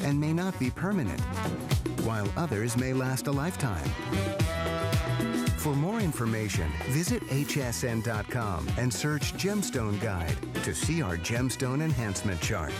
and may not be permanent, while others may last a lifetime. For more information, visit hsn.com and search Gemstone Guide to see our Gemstone enhancement chart.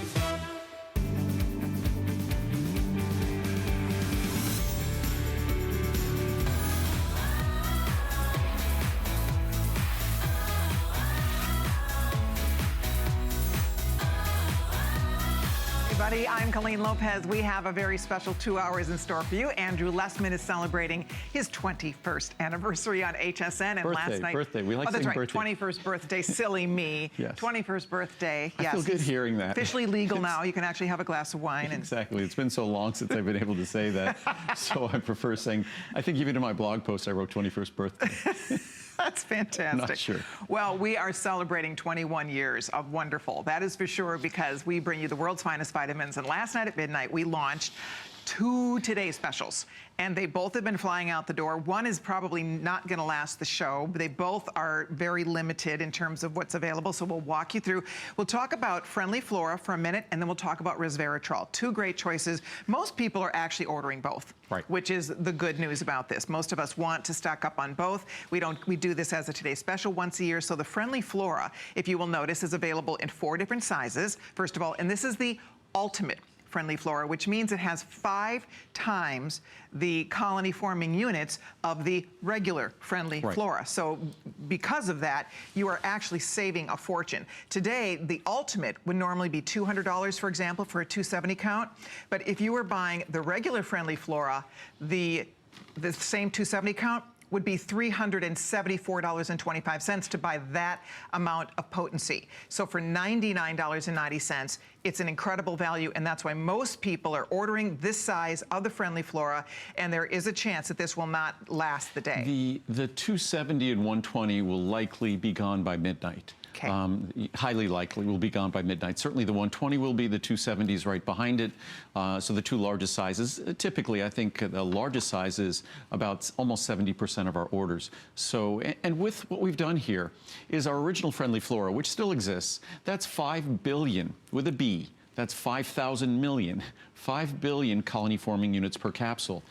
I'm Colleen Lopez. We have a very special 2 hours in store for you. Andrew Lessman is celebrating his 21st anniversary on HSN. And last night, birthday. We like saying birthday. 21st birthday. Silly me. Yes. 21st birthday. I feel good hearing that. Officially legal now. You can actually have a glass of wine. And exactly. It's been so long since I've been able to say that. So I prefer saying, I think even in my blog post, I wrote 21st birthday. That's fantastic. Not sure. Well, we are celebrating 21 years of wonderful. That is for sure, because we bring you the world's finest vitamins. And last night at midnight, we launched 2 Today specials, and they both have been flying out the door. One is probably not going to last the show, but they both are very limited in terms of what's available, so we'll walk you through. We'll talk about Friendly Flora for a minute, and then we'll talk about Resveratrol. 2 great choices. Most people are actually ordering both, right, which is the good news about this. Most of us want to stock up on both. We do this as a Today special once a year. So the Friendly Flora, if you will notice, is available in 4 different sizes, first of all, and this is the ultimate Friendly Flora, which means it has 5 times the colony forming units of the regular Friendly Flora. So because of that, you are actually saving a fortune. Today, the ultimate would normally be $200, for example, for a 270 count. But if you were buying the regular Friendly Flora, the same 270 count would be $374.25 to buy that amount of potency. So for $99.90, it's an incredible value, and that's why most people are ordering this size of the Friendly Flora, and there is a chance that this will not last the day. The 270 and 120 will likely be gone by midnight. Okay. Highly likely will be gone by midnight. Certainly the 120 will be, the 270 is right behind it. So the 2 largest sizes. Typically, I think the largest size is about almost 70% of our orders. So, and with what we've done here is our original Friendly Flora, which still exists. That's 5 billion with a B. That's 5,000 million. 5 billion colony forming units per capsule.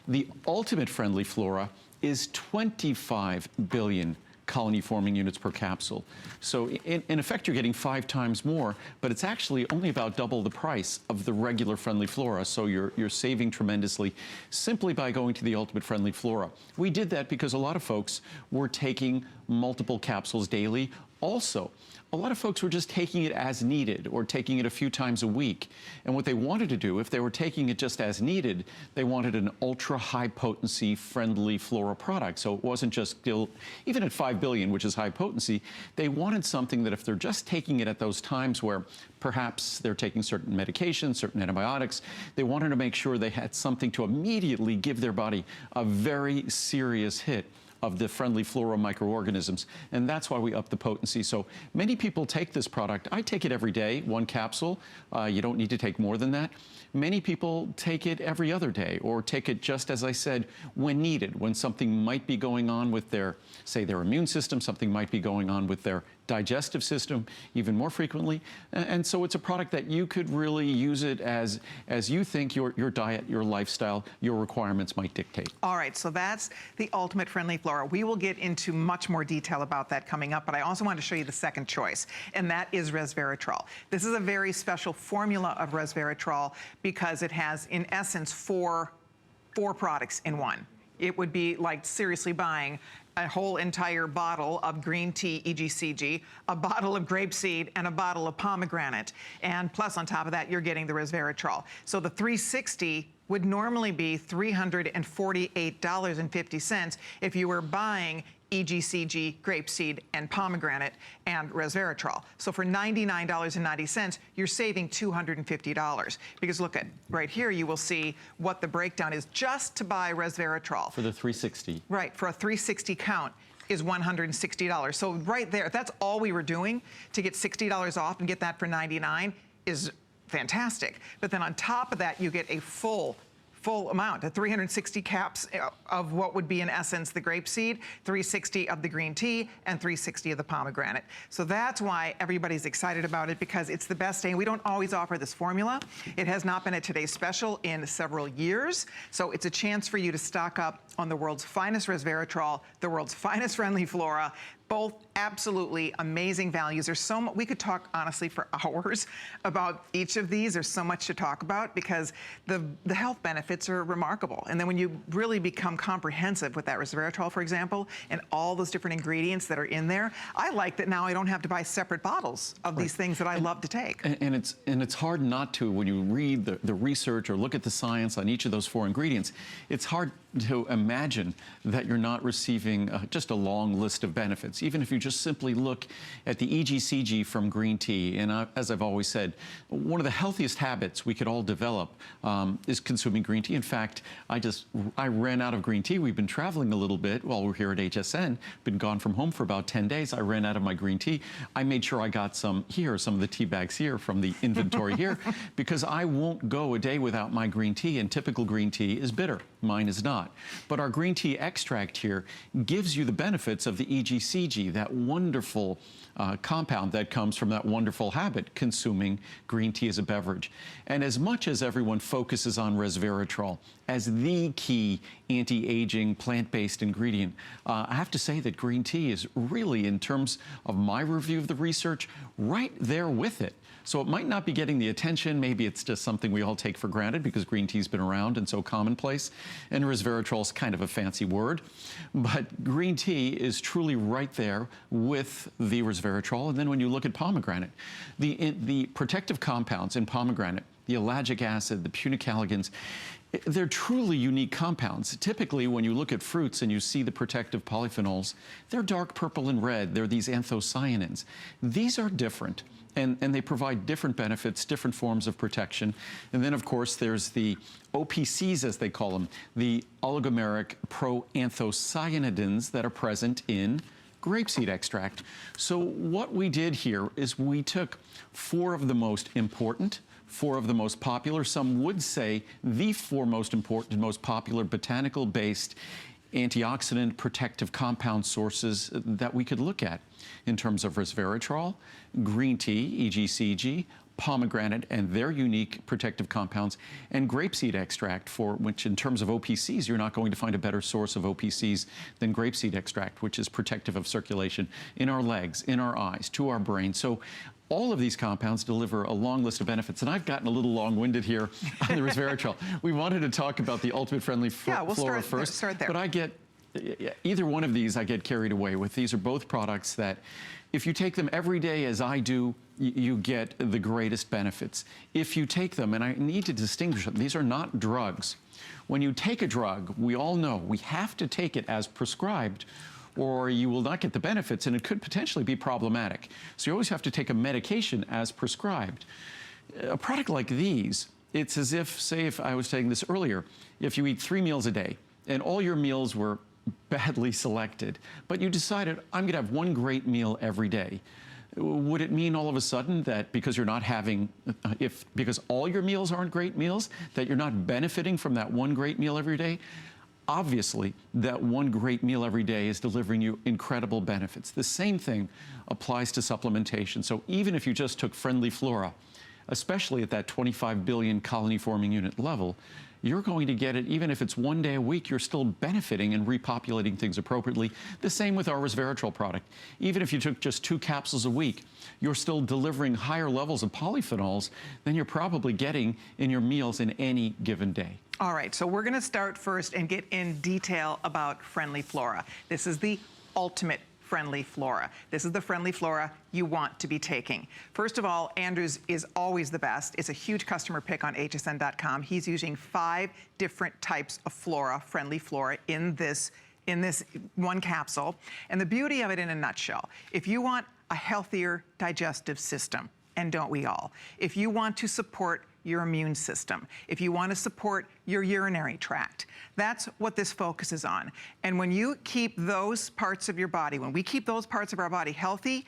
The ultimate Friendly Flora is 25 billion colony forming units per capsule. So in effect, you're getting 5 times more, but it's actually only about double the price of the regular Friendly Flora. So you're saving tremendously simply by going to the ultimate Friendly Flora. We did that because a lot of folks were taking multiple capsules daily. Also, a lot of folks were just taking it as needed or taking it a few times a week. And what they wanted to do, if they were taking it just as needed, they wanted an ultra high potency Friendly Flora product. So it wasn't just still, even at 5 billion, which is high potency, they wanted something that if they're just taking it at those times where perhaps they're taking certain medications, certain antibiotics, they wanted to make sure they had something to immediately give their body a very serious hit of the Friendly Flora microorganisms, and that's why we up the potency. So many people take this product. I take it every day, 1 capsule. You don't need to take more than that. Many people take it every other day, or take it just, as I said, when needed, when something might be going on with their, say, their immune system, something might be going on with their digestive system even more frequently. And so it's a product that you could really use it as you think your diet, your lifestyle, your requirements might dictate. All right, so that's the ultimate Friendly Flora. We will get into much more detail about that coming up, but I also want to show you the second choice, and that is Resveratrol. This is a very special formula of Resveratrol because it has, in essence, four products in one. It would be like seriously buying a whole entire bottle of green tea, EGCG, a bottle of grapeseed, and a bottle of pomegranate. And plus, on top of that, you're getting the Resveratrol. So the 360 would normally be $348.50 if you were buying EGCG, grapeseed, and pomegranate, and Resveratrol. So for $99.90, you're saving $250. Because look at right here, you will see what the breakdown is just to buy Resveratrol. For the 360. Right, for a 360 count is $160. So right there, if that's all we were doing to get $60 off and get that for $99 is fantastic. But then on top of that, you get a full full amount, 360 caps of what would be in essence the grapeseed, 360 of the green tea, and 360 of the pomegranate. So that's why everybody's excited about it, because it's the best day. We don't always offer this formula. It has not been at today's special in several years. So it's a chance for you to stock up on the world's finest resveratrol, the world's finest friendly flora, both absolutely amazing values. There's so much, we could talk honestly for hours about each of these. There's so much to talk about because the health benefits are remarkable. And then when you really become comprehensive with that resveratrol, for example, and all those different ingredients that are in there, I like that now I don't have to buy separate bottles of these things that I love to take. And it's hard not to when you read the research or look at the science on each of those 4 ingredients. It's hard to imagine that you're not receiving just a long list of benefits. Even if you just simply look at the EGCG from green tea, and as I've always said, one of the healthiest habits we could all develop is consuming green tea. In fact, I ran out of green tea. We've been traveling a little bit while we're here at HSN, been gone from home for about 10 days. I ran out of my green tea. I made sure I got some of the tea bags here from the inventory here, because I won't go a day without my green tea, and typical green tea is bitter. Mine is not. But our green tea extract here gives you the benefits of the EGCG, that wonderful compound that comes from that wonderful habit, consuming green tea as a beverage. And as much as everyone focuses on resveratrol as the key anti-aging plant-based ingredient, I have to say that green tea is really, in terms of my review of the research, right there with it. So it might not be getting the attention. Maybe it's just something we all take for granted because green tea's been around and so commonplace. And resveratrol is kind of a fancy word. But green tea is truly right there with the resveratrol. And then when you look at pomegranate, the protective compounds in pomegranate, the ellagic acid, the punicalagins, they're truly unique compounds. Typically, when you look at fruits and you see the protective polyphenols, they're dark purple and red. They're these anthocyanins. These are different. And they provide different benefits, different forms of protection. And then, of course, there's the OPCs, as they call them, the oligomeric proanthocyanidins that are present in grapeseed extract. So what we did here is we took 4 of the most important, 4 of the most popular, some would say the 4 most important, most popular botanical-based antioxidant protective compound sources that we could look at in terms of resveratrol, green tea, EGCG, pomegranate and their unique protective compounds, and grapeseed extract, for which in terms of OPCs, you're not going to find a better source of OPCs than grapeseed extract, which is protective of circulation in our legs, in our eyes, to our brain. So all of these compounds deliver a long list of benefits, and I've gotten a little long-winded here on the resveratrol. We wanted to talk about the ultimate friendly flora first, start there. But I get either one of these I get carried away with. These are both products that if you take them every day as I do, you get the greatest benefits. If you take them, and I need to distinguish them, these are not drugs. When you take a drug, we all know we have to take it as prescribed, or you will not get the benefits, and it could potentially be problematic. So you always have to take a medication as prescribed. A product like these, it's as if, say, if I was saying this earlier, if you eat 3 meals a day, and all your meals were badly selected, but you decided, I'm gonna have 1 great meal every day. Would it mean all of a sudden that because you're not having, because all your meals aren't great meals, that you're not benefiting from that 1 great meal every day? Obviously, that 1 great meal every day is delivering you incredible benefits. The same thing applies to supplementation. So even if you just took Friendly Flora, especially at that 25 billion colony forming unit level, you're going to get it, even if it's 1 day a week, you're still benefiting and repopulating things appropriately. The same with our resveratrol product. Even if you took just 2 capsules a week, you're still delivering higher levels of polyphenols than you're probably getting in your meals in any given day. All right, so we're gonna start first and get in detail about Friendly Flora. This is the ultimate Friendly Flora. This is the Friendly Flora you want to be taking. First of all, Andrew's is always the best. It's a huge customer pick on hsn.com. He's using 5 different types of flora, Friendly Flora, in this 1 capsule. And the beauty of it in a nutshell, if you want a healthier digestive system, and don't we all, if you want to support your immune system, if you want to support your urinary tract, that's what this focuses on. And when you keep those parts of your body, when we keep those parts of our body healthy,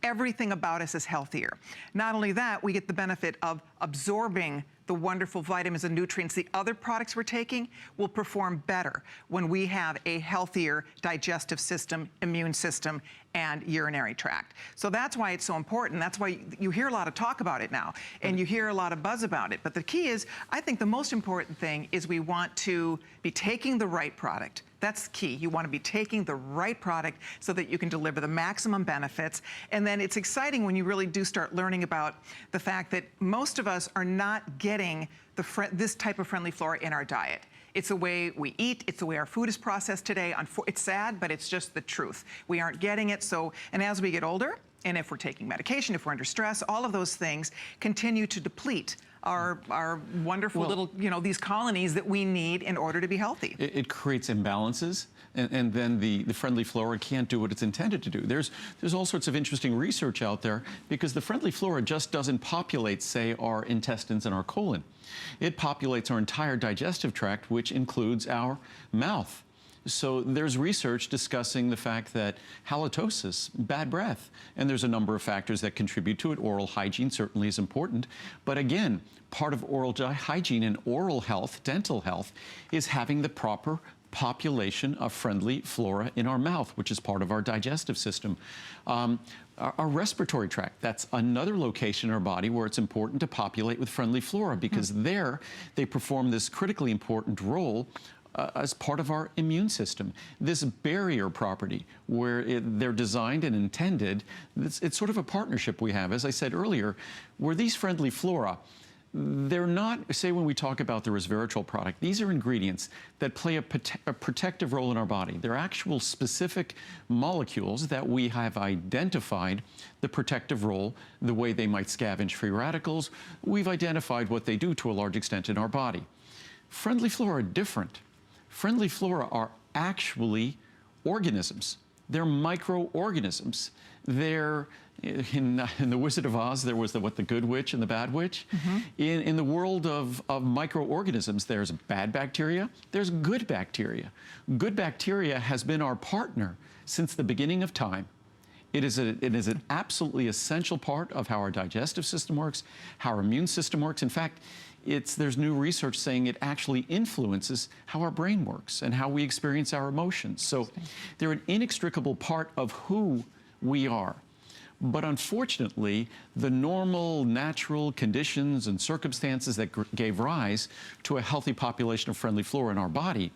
everything about us is healthier. Not only that, we get the benefit of absorbing the wonderful vitamins and nutrients the other products we're taking will perform better when we have a healthier digestive system, immune system, and urinary tract. So that's why it's so important. That's why you hear a lot of talk about it now, and you hear a lot of buzz about it. But the key is, I think the most important thing is we want to be taking the right product. That's key. You want to be taking the right product so that you can deliver the maximum benefits. And then it's exciting when you really do start learning about the fact that most of us are not getting this type of friendly flora in our diet. It's the way we eat. It's the way our food is processed today. It's sad, but it's just the truth. We aren't getting it. So, and as we get older, and if we're taking medication, if we're under stress, all of those things continue to deplete our wonderful little, these colonies that we need in order to be healthy. It creates imbalances, and then the friendly flora can't do what it's intended to do. There's all sorts of interesting research out there, because the friendly flora just doesn't populate, say, our intestines and our colon. It populates our entire digestive tract, which includes our mouth. So there's research discussing the fact that halitosis, bad breath, and there's a number of factors that contribute to it. Oral hygiene certainly is important. But again, part of oral hygiene and oral health, dental health, is having the proper population of friendly flora in our mouth, which is part of our digestive system. Our respiratory tract, that's another location in our body where it's important to populate with friendly flora, because there they perform this critically important role as part of our immune system. This barrier property, where they're designed and intended, it's sort of a partnership we have, as I said earlier, where these friendly flora, they're not, say when we talk about the Resveratrol product, these are ingredients that play a protective role in our body. They're actual specific molecules that we have identified the protective role, the way they might scavenge free radicals. We've identified what they do to a large extent in our body. Friendly flora are different. Friendly flora are actually organisms. They're microorganisms. They're, in The Wizard of Oz, there was the good witch and the bad witch. In the world of microorganisms, there's bad bacteria, there's good bacteria. Good bacteria has been our partner since the beginning of time. It is an absolutely essential part of how our digestive system works, how our immune system works. In fact, there's new research saying it actually influences how our brain works and how we experience our emotions. So they're an inextricable part of who we are. But unfortunately, the normal, natural conditions and circumstances that gave rise to a healthy population of friendly flora in our body,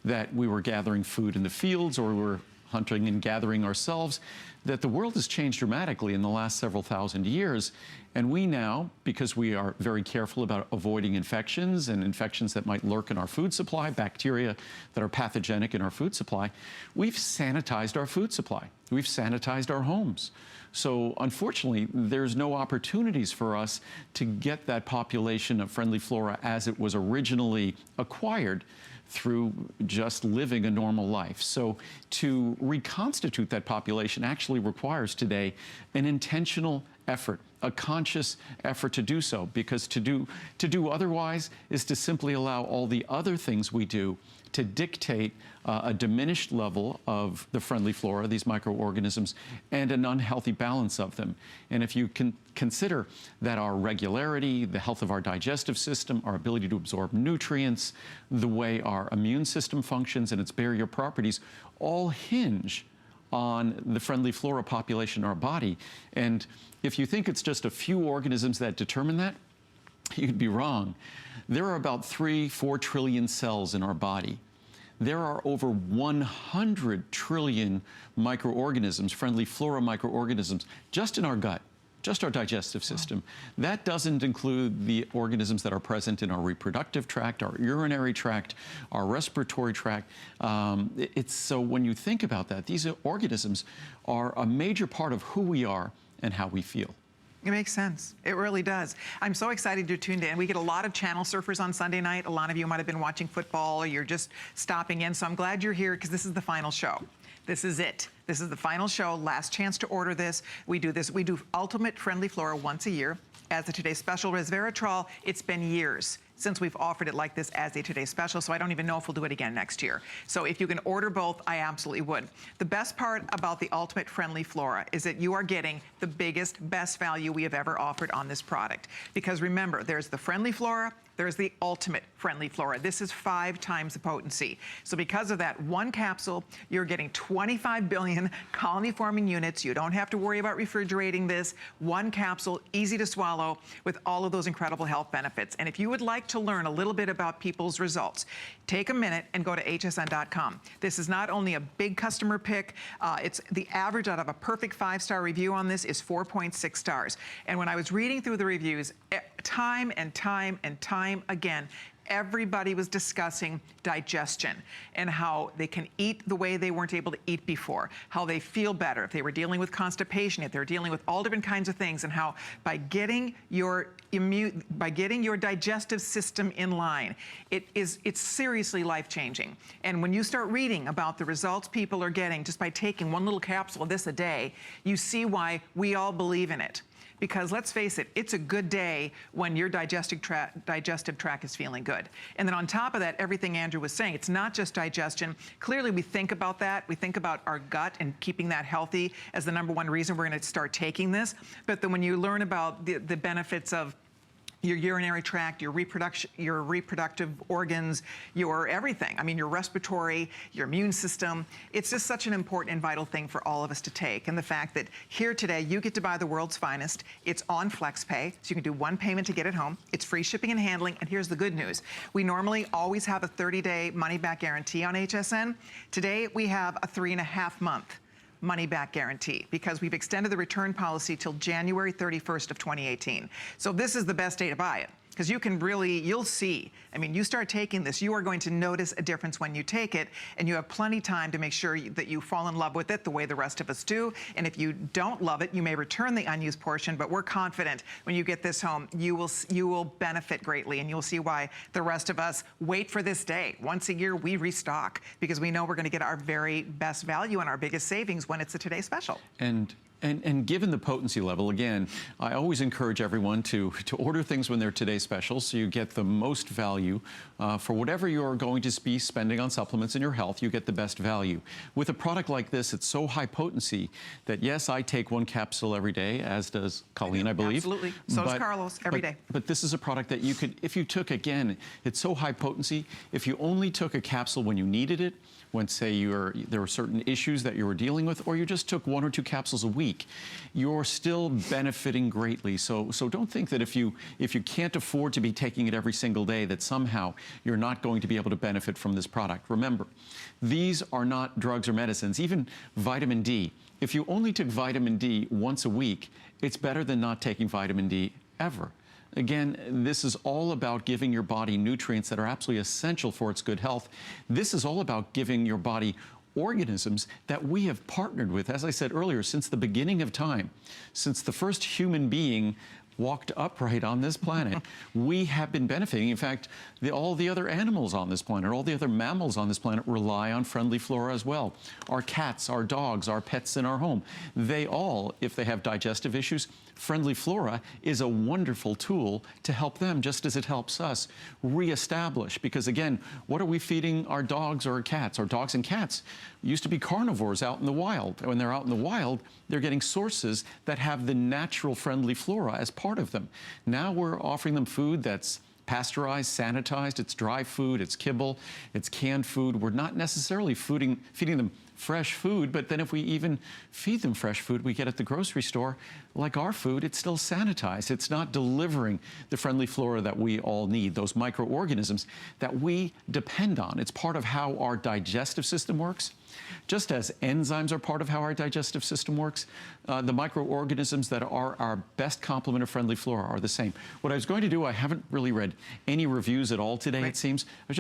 that we were gathering food in the fields or we were hunting and gathering ourselves, that the world has changed dramatically in the last several thousand years. And we now, because we are very careful about avoiding infections and infections that might lurk in our food supply, bacteria that are pathogenic in our food supply, we've sanitized our food supply. We've sanitized our homes. So unfortunately, there's no opportunities for us to get that population of friendly flora as it was originally acquired through just living a normal life. So to reconstitute that population actually requires today an intentional effort, a conscious effort to do so, because to do otherwise is to simply allow all the other things we do to dictate a diminished level of the friendly flora, these microorganisms, and an unhealthy balance of them. And if you can consider that our regularity, the health of our digestive system, our ability to absorb nutrients, the way our immune system functions and its barrier properties all hinge on the friendly flora population in our body. And if you think it's just a few organisms that determine that, you'd be wrong. There are about 3-4 trillion cells in our body. There are over 100 trillion microorganisms, friendly flora microorganisms, just in our gut, just our digestive system. That doesn't include the organisms that are present in our reproductive tract, our urinary tract, our respiratory tract. So when you think about that, these organisms are a major part of who we are and how we feel. It makes sense. It really does. I'm so excited you're tuned in. We get a lot of channel surfers on Sunday night. A lot of you might have been watching football or you're just stopping in. So I'm glad you're here because this is the final show. This is it. This is the final show. Last chance to order this. We do Ultimate Friendly Flora once a year. As of today's special Resveratrol, it's been years since we've offered it like this as a Today Special, so I don't even know if we'll do it again next year. So if you can order both, I absolutely would. The best part about the Ultimate Friendly Flora is that you are getting the biggest, best value we have ever offered on this product. Because remember, there's the Friendly Flora, there's the Ultimate Friendly Flora. This is 5 times the potency. So because of that, one capsule, you're getting 25 billion colony-forming units. You don't have to worry about refrigerating this. One capsule, easy to swallow, with all of those incredible health benefits. And if you would like to learn a little bit about people's results, take a minute and go to hsn.com. This is not only a big customer pick, it's the average out of a perfect 5-star review on this is 4.6 stars. And when I was reading through the reviews, time and time and time again, everybody was discussing digestion and how they can eat the way they weren't able to eat before, how they feel better if they were dealing with constipation, if they're dealing with all different kinds of things, and how by getting your digestive system in line, it's seriously life-changing. And when you start reading about the results people are getting just by taking one little capsule of this a day, you see why we all believe in it. Because let's face it, it's a good day when your digestive tract is feeling good. And then on top of that, everything Andrew was saying, it's not just digestion. Clearly, we think about that. We think about our gut and keeping that healthy as the #1 reason we're going to start taking this. But then when you learn about the benefits of your urinary tract, your reproductive organs, your everything. I mean, your respiratory, your immune system. It's just such an important and vital thing for all of us to take. And the fact that here today, you get to buy the world's finest. It's on FlexPay, so you can do one payment to get it home. It's free shipping and handling. And here's the good news. We normally always have a 30-day money-back guarantee on HSN. Today, we have a 3.5-month money-back guarantee because we've extended the return policy till January 31st of 2018. So this is the best day to buy it. Because you can really, you'll see. I mean, you start taking this, you are going to notice a difference when you take it, and you have plenty time to make sure that you fall in love with it the way the rest of us do. And if you don't love it, you may return the unused portion, but we're confident when you get this home, you will benefit greatly, and you'll see why the rest of us wait for this day. Once a year, we restock, because we know we're gonna get our very best value and our biggest savings when it's a Today Special. And given the potency level, again, I always encourage everyone to order things when they're Today Specials so you get the most value for whatever you're going to be spending on supplements in your health. You get the best value. With a product like this, it's so high potency that, yes, I take one capsule every day, as does Colleen, I believe. Absolutely. So does Carlos, every day. But this is a product that you could, if you took, again, it's so high potency, if you only took a capsule when you needed it, when, say, there were certain issues that you were dealing with, or you just took 1 or 2 capsules a week, you're still benefiting greatly. So don't think that if you can't afford to be taking it every single day, that somehow you're not going to be able to benefit from this product. Remember, these are not drugs or medicines. Even vitamin D. If you only took vitamin D once a week, it's better than not taking vitamin D ever. Again, this is all about giving your body nutrients that are absolutely essential for its good health. This is all about giving your body organisms that we have partnered with, as I said earlier, since the beginning of time, since the first human being walked upright on this planet, we have been benefiting. In fact, all the other animals on this planet, all the other mammals on this planet rely on Friendly Flora as well. Our cats, our dogs, our pets in our home, they all, if they have digestive issues, Friendly Flora is a wonderful tool to help them, just as it helps us reestablish. Because again, what are we feeding our dogs or our cats? Our dogs and cats used to be carnivores out in the wild. When they're out in the wild, they're getting sources that have the natural Friendly Flora as part of them. Now we're offering them food that's pasteurized, sanitized, it's dry food, it's kibble, it's canned food. We're not necessarily feeding them fresh food, but then if we even feed them fresh food we get at the grocery store, like our food, it's still sanitized. It's not delivering the Friendly Flora that we all need, those microorganisms that we depend on. It's part of how our digestive system works. Just as enzymes are part of how our digestive system works, the microorganisms that are our best complement of Friendly Flora are the same. What I was going to do, I haven't really read any reviews at all today, it seems. I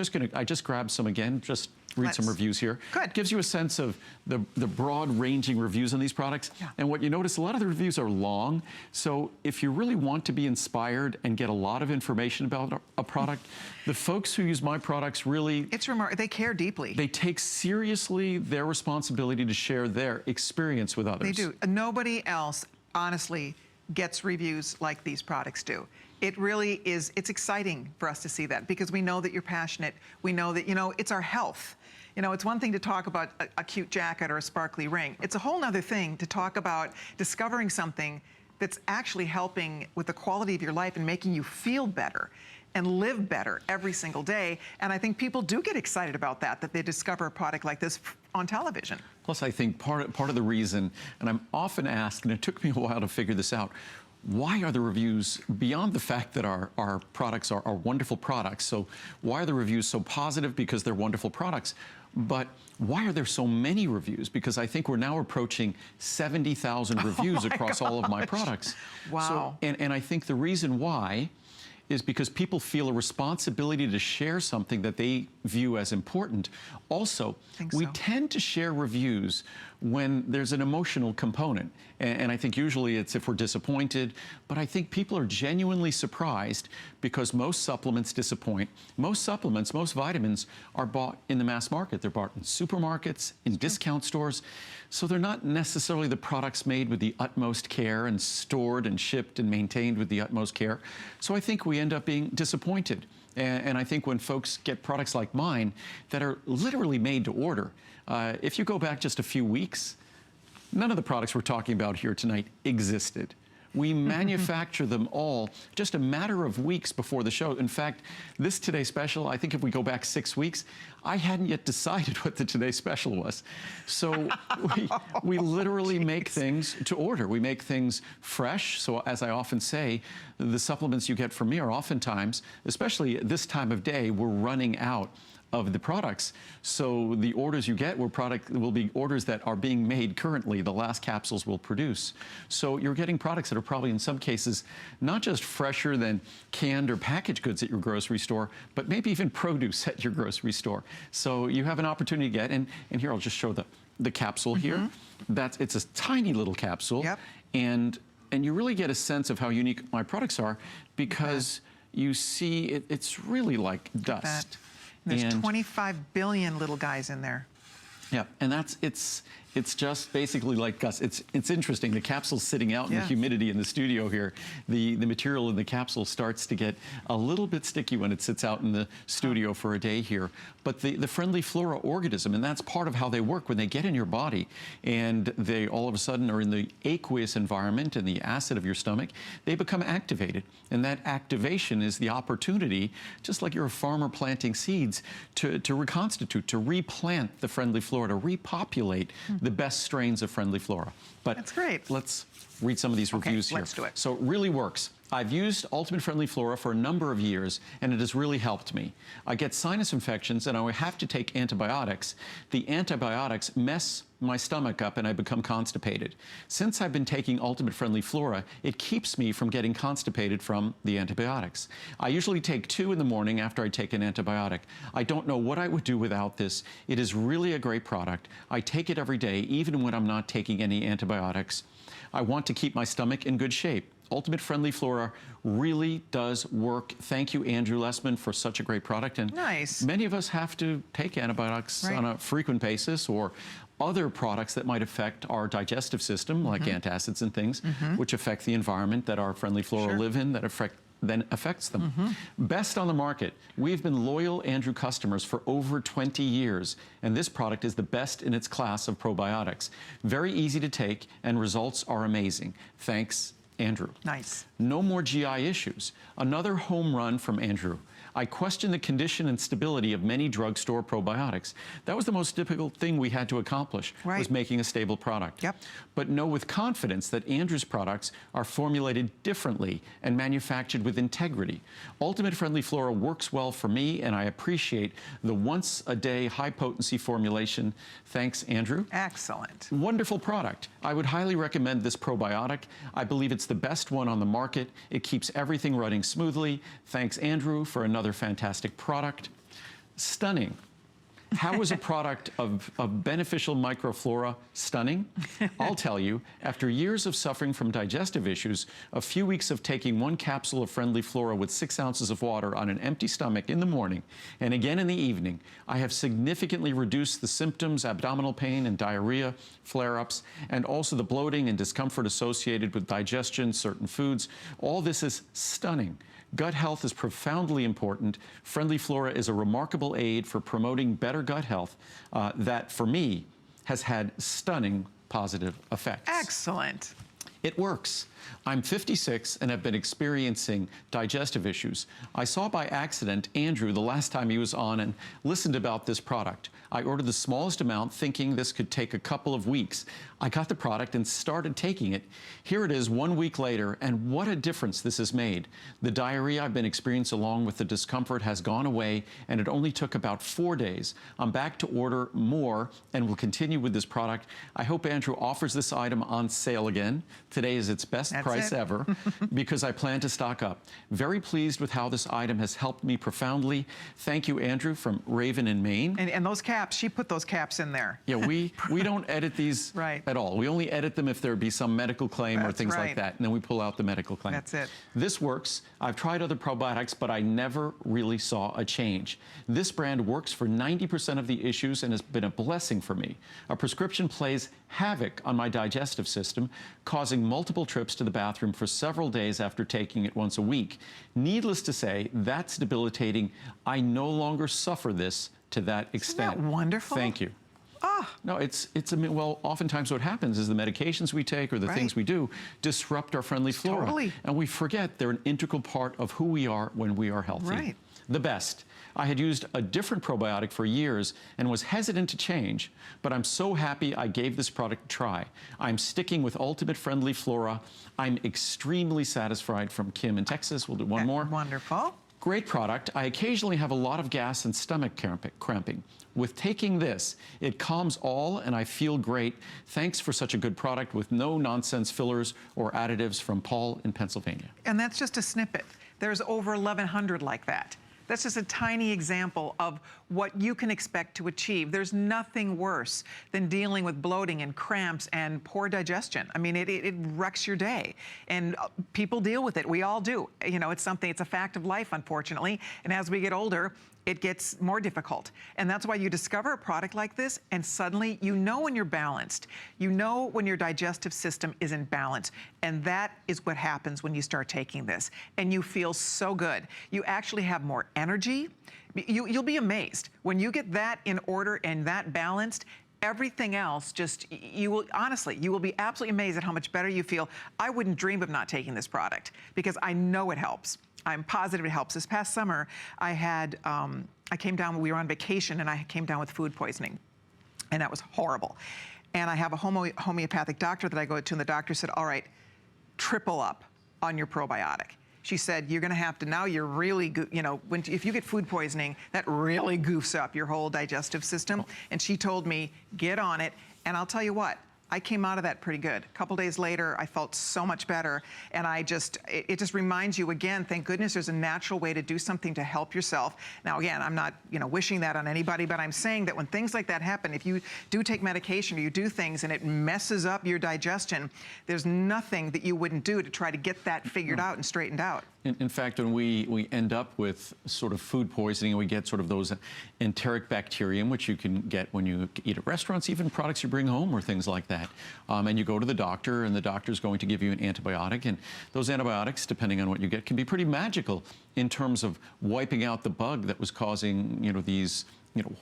just grabbed some again, just read some reviews here. Good. Gives you a sense of the broad-ranging reviews on these products. Yeah. And what you notice, a lot of the reviews are long. So if you really want to be inspired and get a lot of information about a product, the folks who use my products really... It's remarkable. They care deeply. They take seriously their responsibility to share their experience with others. They do. Nobody else, honestly, gets reviews like these products do. It really is, it's exciting for us to see that, because we know that you're passionate. We know that, you know, it's our health. You know, it's one thing to talk about a cute jacket or a sparkly ring. It's a whole nother thing to talk about discovering something that's actually helping with the quality of your life and making you feel better and live better every single day. And I think people do get excited about that they discover a product like this on television. Plus, I think part of the reason, and I'm often asked, and it took me a while to figure this out, why are the reviews, beyond the fact that our products are wonderful products, so why are the reviews so positive? Because they're wonderful products. But why are there so many reviews? Because I think we're now approaching 70,000 reviews across all of my products. Wow. So, and I think the reason why is because people feel a responsibility to share something that they view as important. Also, we tend to share reviews when there's an emotional component. And I think usually it's if we're disappointed, but I think people are genuinely surprised because most supplements disappoint. Most supplements, most vitamins are bought in the mass market. They're bought in supermarkets, in discount stores. So they're not necessarily the products made with the utmost care and stored and shipped and maintained with the utmost care. So I think we end up being disappointed. And I think when folks get products like mine that are literally made to order, if you go back just a few weeks, none of the products we're talking about here tonight existed. We manufacture them all just a matter of weeks before the show. In fact, this Today Special, I think if we go back 6 weeks, I hadn't yet decided what the Today Special was. So we literally make things to order. We make things fresh. So as I often say, the supplements you get from me are oftentimes, especially this time of day, we're running out of the products. So the orders you get will be orders that are being made currently, the last capsules will produce. So you're getting products that are probably in some cases not just fresher than canned or packaged goods at your grocery store, but maybe even produce at your grocery store. So you have an opportunity to get, and here I'll just show the capsule here. It's a tiny little capsule. Yep. And you really get a sense of how unique my products are because you see it's really like dust. There's 25 billion little guys in there. Yeah, and it's just basically like Gus. It's interesting. The capsule's sitting out in the humidity in the studio here. The material in the capsule starts to get a little bit sticky when it sits out in the studio for a day here. But the friendly flora organism, and that's part of how they work when they get in your body and they all of a sudden are in the aqueous environment and the acid of your stomach, they become activated. And that activation is the opportunity, just like you're a farmer planting seeds, to reconstitute, to replant the friendly flora, to repopulate the best strains of friendly flora. But that's great. Let's read some of these reviews here. Let's do it. So it really works. I've used Ultimate Friendly Flora for a number of years, and it has really helped me. I get sinus infections, and I have to take antibiotics. The antibiotics mess my stomach up, and I become constipated. Since I've been taking Ultimate Friendly Flora, it keeps me from getting constipated from the antibiotics. I usually take 2 in the morning after I take an antibiotic. I don't know what I would do without this. It is really a great product. I take it every day, even when I'm not taking any antibiotics. I want to keep my stomach in good shape. Ultimate Friendly Flora really does work. Thank you, Andrew Lessman, for such a great product. And many of us have to take antibiotics on a frequent basis, or other products that might affect our digestive system, like antacids and things, which affect the environment that our Friendly Flora live in, that then affects them. Best on the market. We've been loyal Andrew customers for over 20 years, and this product is the best in its class of probiotics. Very easy to take, and results are amazing. Thanks, Andrew. Nice. No more GI issues. Another home run from Andrew. I question the condition and stability of many drugstore probiotics. That was the most difficult thing we had to accomplish, was making a stable product. But know with confidence that Andrew's products are formulated differently and manufactured with integrity. Ultimate Friendly Flora works well for me, and I appreciate the once-a-day high-potency formulation. Thanks, Andrew. Excellent. Wonderful product. I would highly recommend this probiotic. I believe it's the best one on the market. It keeps everything running smoothly. Thanks, Andrew, for another fantastic product. Stunning. How is a product of beneficial microflora stunning? I'll tell you, after years of suffering from digestive issues, a few weeks of taking 1 capsule of Friendly Flora with 6 ounces of water on an empty stomach in the morning and again in the evening, I have significantly reduced the symptoms, abdominal pain and diarrhea, flare-ups, and also the bloating and discomfort associated with digestion, certain foods. All this is stunning. Gut health is profoundly important. Friendly Flora is a remarkable aid for promoting better gut health that, for me, has had stunning positive effects. Excellent. It works. I'm 56 and have been experiencing digestive issues. I saw by accident Andrew the last time he was on and listened about this product. I ordered the smallest amount thinking this could take a couple of weeks. I got the product and started taking it. Here it is 1 week later, and what a difference this has made. The diarrhea I've been experiencing along with the discomfort has gone away, and it only took about 4 days. I'm back to order more and will continue with this product. I hope Andrew offers this item on sale again. Today is its best price ever because I plan to stock up. Very pleased with how this item has helped me profoundly. Thank you, Andrew, from Raven in Maine. And those caps, she put those caps in there. Yeah, we don't edit these at all. We only edit them if there be some medical claim or things like that, and then we pull out the medical claim. That's it. This works. I've tried other probiotics, but I never really saw a change. This brand works for 90% of the issues and has been a blessing for me. A prescription plays havoc on my digestive system, causing multiple trips to the bathroom for several days after taking it once a week. Needless to say, that's debilitating. I no longer suffer this to that extent. Isn't that wonderful? Thank you. No, well, oftentimes what happens is the medications we take or the things we do disrupt our Friendly Flora. Totally. And we forget they're an integral part of who we are when we are healthy. Right. The best. I had used a different probiotic for years and was hesitant to change, but I'm so happy I gave this product a try. I'm sticking with Ultimate Friendly Flora. I'm extremely satisfied. From Kim in Texas. We'll do one more. Wonderful. Great product. I occasionally have a lot of gas and stomach cramping. With taking this, it calms all and I feel great. Thanks for such a good product with no nonsense fillers or additives, from Paul in Pennsylvania. And that's just a snippet. There's over 1,100 like that. That's just a tiny example of what you can expect to achieve. There's nothing worse than dealing with bloating and cramps and poor digestion. I mean, it wrecks your day. And people deal with it. We all do. You know, it's a fact of life, unfortunately. And as we get older, it gets more difficult. And that's why you discover a product like this and suddenly you know when you're balanced. You know when your digestive system is in balance. And that is what happens when you start taking this. And you feel so good. You actually have more energy. You'll be amazed. When you get that in order and that balanced, everything else you will be absolutely amazed at how much better you feel. I wouldn't dream of not taking this product because I know it helps. I'm positive it helps. This past summer, I came down, we were on vacation, and I came down with food poisoning, and that was horrible. And I have a homeopathic doctor that I go to, and the doctor said, all right, triple up on your probiotic. She said, you're gonna have to, now you're really, if you get food poisoning, that really goofs up your whole digestive system. And she told me, get on it, and I'll tell you what, I came out of that pretty good. A couple days later, I felt so much better. And it just reminds you again, thank goodness there's a natural way to do something to help yourself. Now, again, I'm not, wishing that on anybody, but I'm saying that when things like that happen, if you do take medication or you do things and it messes up your digestion, there's nothing that you wouldn't do to try to get that figured out and straightened out. In fact, when we end up with sort of food poisoning, we get sort of those enteric bacterium, which you can get when you eat at restaurants, even products you bring home or things like that. And you go to the doctor, and the doctor's going to give you an antibiotic. And those antibiotics, depending on what you get, can be pretty magical in terms of wiping out the bug that was causing, these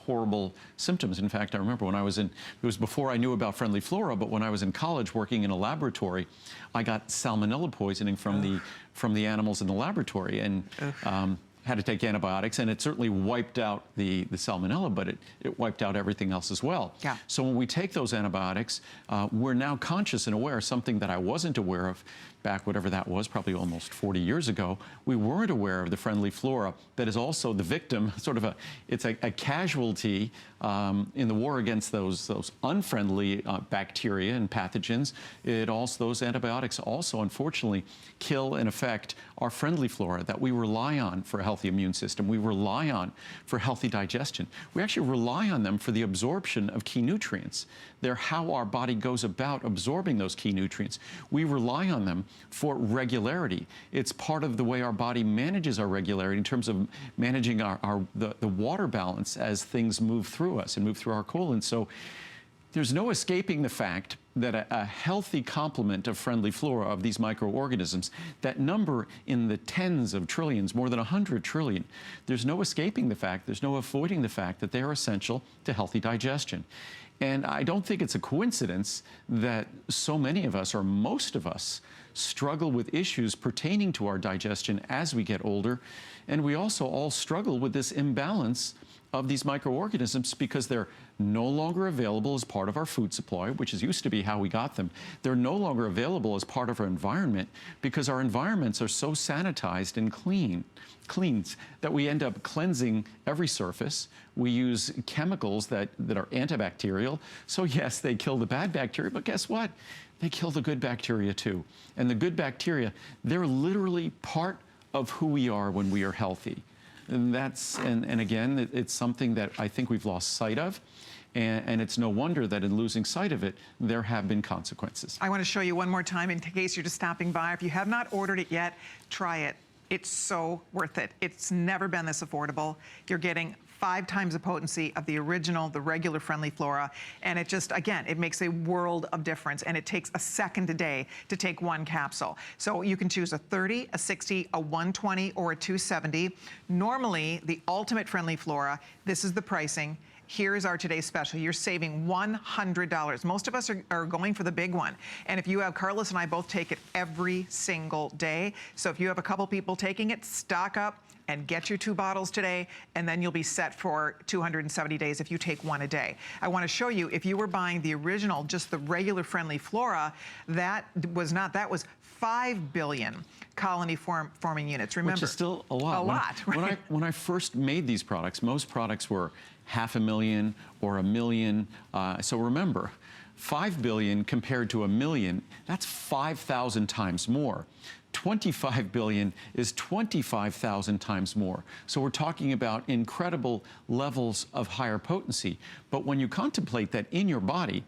horrible symptoms. In fact, I remember when I was it was before I knew about Friendly Flora, but when I was in college working in a laboratory, I got salmonella poisoning from the animals in the laboratory, and had to take antibiotics, and it certainly wiped out the salmonella, but it wiped out everything else as well. Yeah. So when we take those antibiotics, we're now conscious and aware, something that I wasn't aware of back whatever that was, probably almost 40 years ago, we weren't aware of the friendly flora that is also the victim, sort of it's a casualty in the war against those unfriendly bacteria and pathogens. Those antibiotics also, unfortunately, kill and affect our friendly flora that we rely on for a healthy immune system. We rely on for healthy digestion. We actually rely on them for the absorption of key nutrients. They're how our body goes about absorbing those key nutrients. We rely on them for regularity. It's part of the way our body manages our regularity in terms of managing the water balance as things move through us and move through our colon. So there's no escaping the fact that a healthy complement of friendly flora, of these microorganisms, that number in the tens of trillions, more than 100 trillion, there's no escaping the fact, there's no avoiding the fact that they are essential to healthy digestion. And I don't think it's a coincidence that so many of us, or most of us, struggle with issues pertaining to our digestion as we get older. And we also all struggle with this imbalance of these microorganisms because they're no longer available as part of our food supply, which used to be how we got them. They're no longer available as part of our environment because our environments are so sanitized and cleans that we end up cleansing every surface. We use chemicals that are antibacterial. So yes, they kill the bad bacteria, but guess what? They kill the good bacteria too. And the good bacteria, they're literally part of who we are when we are healthy. And again, it's something that I think we've lost sight of. And it's no wonder that in losing sight of it, there have been consequences. I want to show you one more time in case you're just stopping by. If you have not ordered it yet, try it. It's so worth it. It's never been this affordable. You're getting 5 times the potency of the original, the regular friendly flora. And it just, again, it makes a world of difference. And it takes a second a day to take 1 capsule. So you can choose a 30, a 60, a 120, or a 270. Normally, the ultimate friendly flora, this is the pricing. Here's our today's special. You're saving $100. Most of us are going for the big one. And if you have, Carlos and I both take it every single day. So if you have a couple people taking it, stock up and get your 2 bottles today, and then you'll be set for 270 days if you take 1 a day. I want to show you, if you were buying the original, just the regular friendly flora, that was 5 billion colony forming units. Remember, which is still a lot. A lot, right? When I first made these products, most products were 500,000 or 1 million. So remember, 5 billion compared to 1 million, that's 5,000 times more. 25 billion is 25,000 times more. So we're talking about incredible levels of higher potency. But when you contemplate that in your body,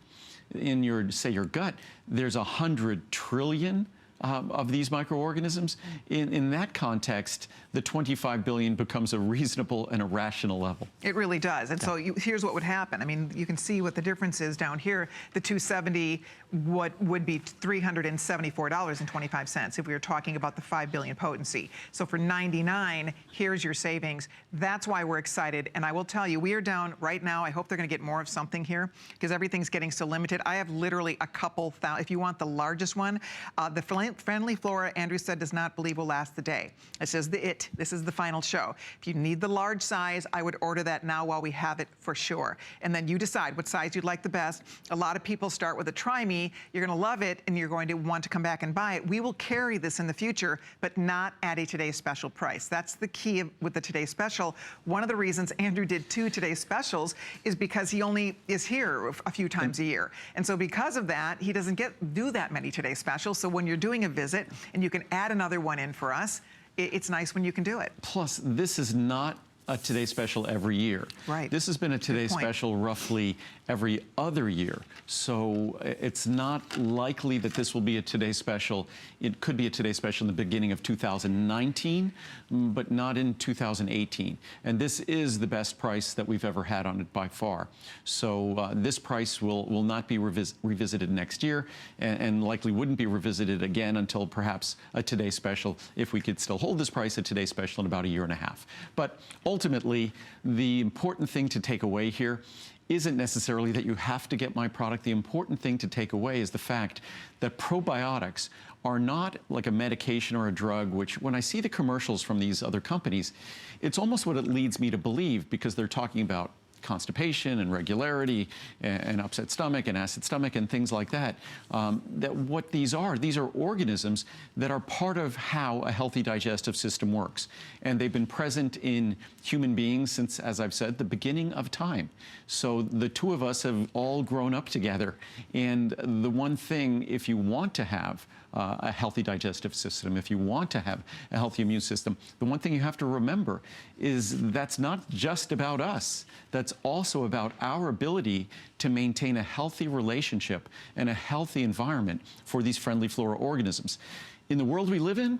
in your, say, your gut, there's 100 trillion of these microorganisms. In that context, the 25 billion becomes a reasonable and a rational level. It really does. And so here's what would happen. I mean, you can see what the difference is down here. The 270 would be $374.25 if we were talking about the 5 billion potency. So for $99, here's your savings. That's why we're excited. And I will tell you, we are down right now. I hope they're going to get more of something here because everything's getting so limited. I have literally a couple thousand. If you want the largest one, the friendly flora, Andrew said, does not believe will last the day. It says this is the final show. If you need the large size, I would order that now while we have it for sure. And then you decide what size you'd like the best. A lot of people start with a Try Me. You're going to love it, and you're going to want to come back and buy it. We will carry this in the future, but not at a Today's Special price. That's the key with the Today's Special. One of the reasons Andrew did 2 Today's Specials is because he only is here a few times a year. And so because of that, he doesn't do that many Today's Specials. So when you're doing a visit and you can add another one in for us, it's nice when you can do it. Plus, this is not a Today Special every year. Right. This has been a Today Special roughly every other year. So it's not likely that this will be a Today Special. It could be a Today Special in the beginning of 2019, but not in 2018. And this is the best price that we've ever had on it by far. So this price will not be revisited next year and likely wouldn't be revisited again until perhaps a Today Special, if we could still hold this price at Today Special in about a year and a half. But ultimately, the important thing to take away here isn't necessarily that you have to get my product. The important thing to take away is the fact that probiotics are not like a medication or a drug, which when I see the commercials from these other companies, it's almost what it leads me to believe, because they're talking about constipation and regularity and upset stomach and acid stomach and things like that. That what these are organisms that are part of how a healthy digestive system works. And they've been present in human beings since, as I've said, the beginning of time. So the two of us have all grown up together. And the one thing, if you want to have a healthy digestive system, if you want to have a healthy immune system, the one thing you have to remember is that's not just about us. That's also about our ability to maintain a healthy relationship and a healthy environment for these friendly flora organisms. In the world we live in,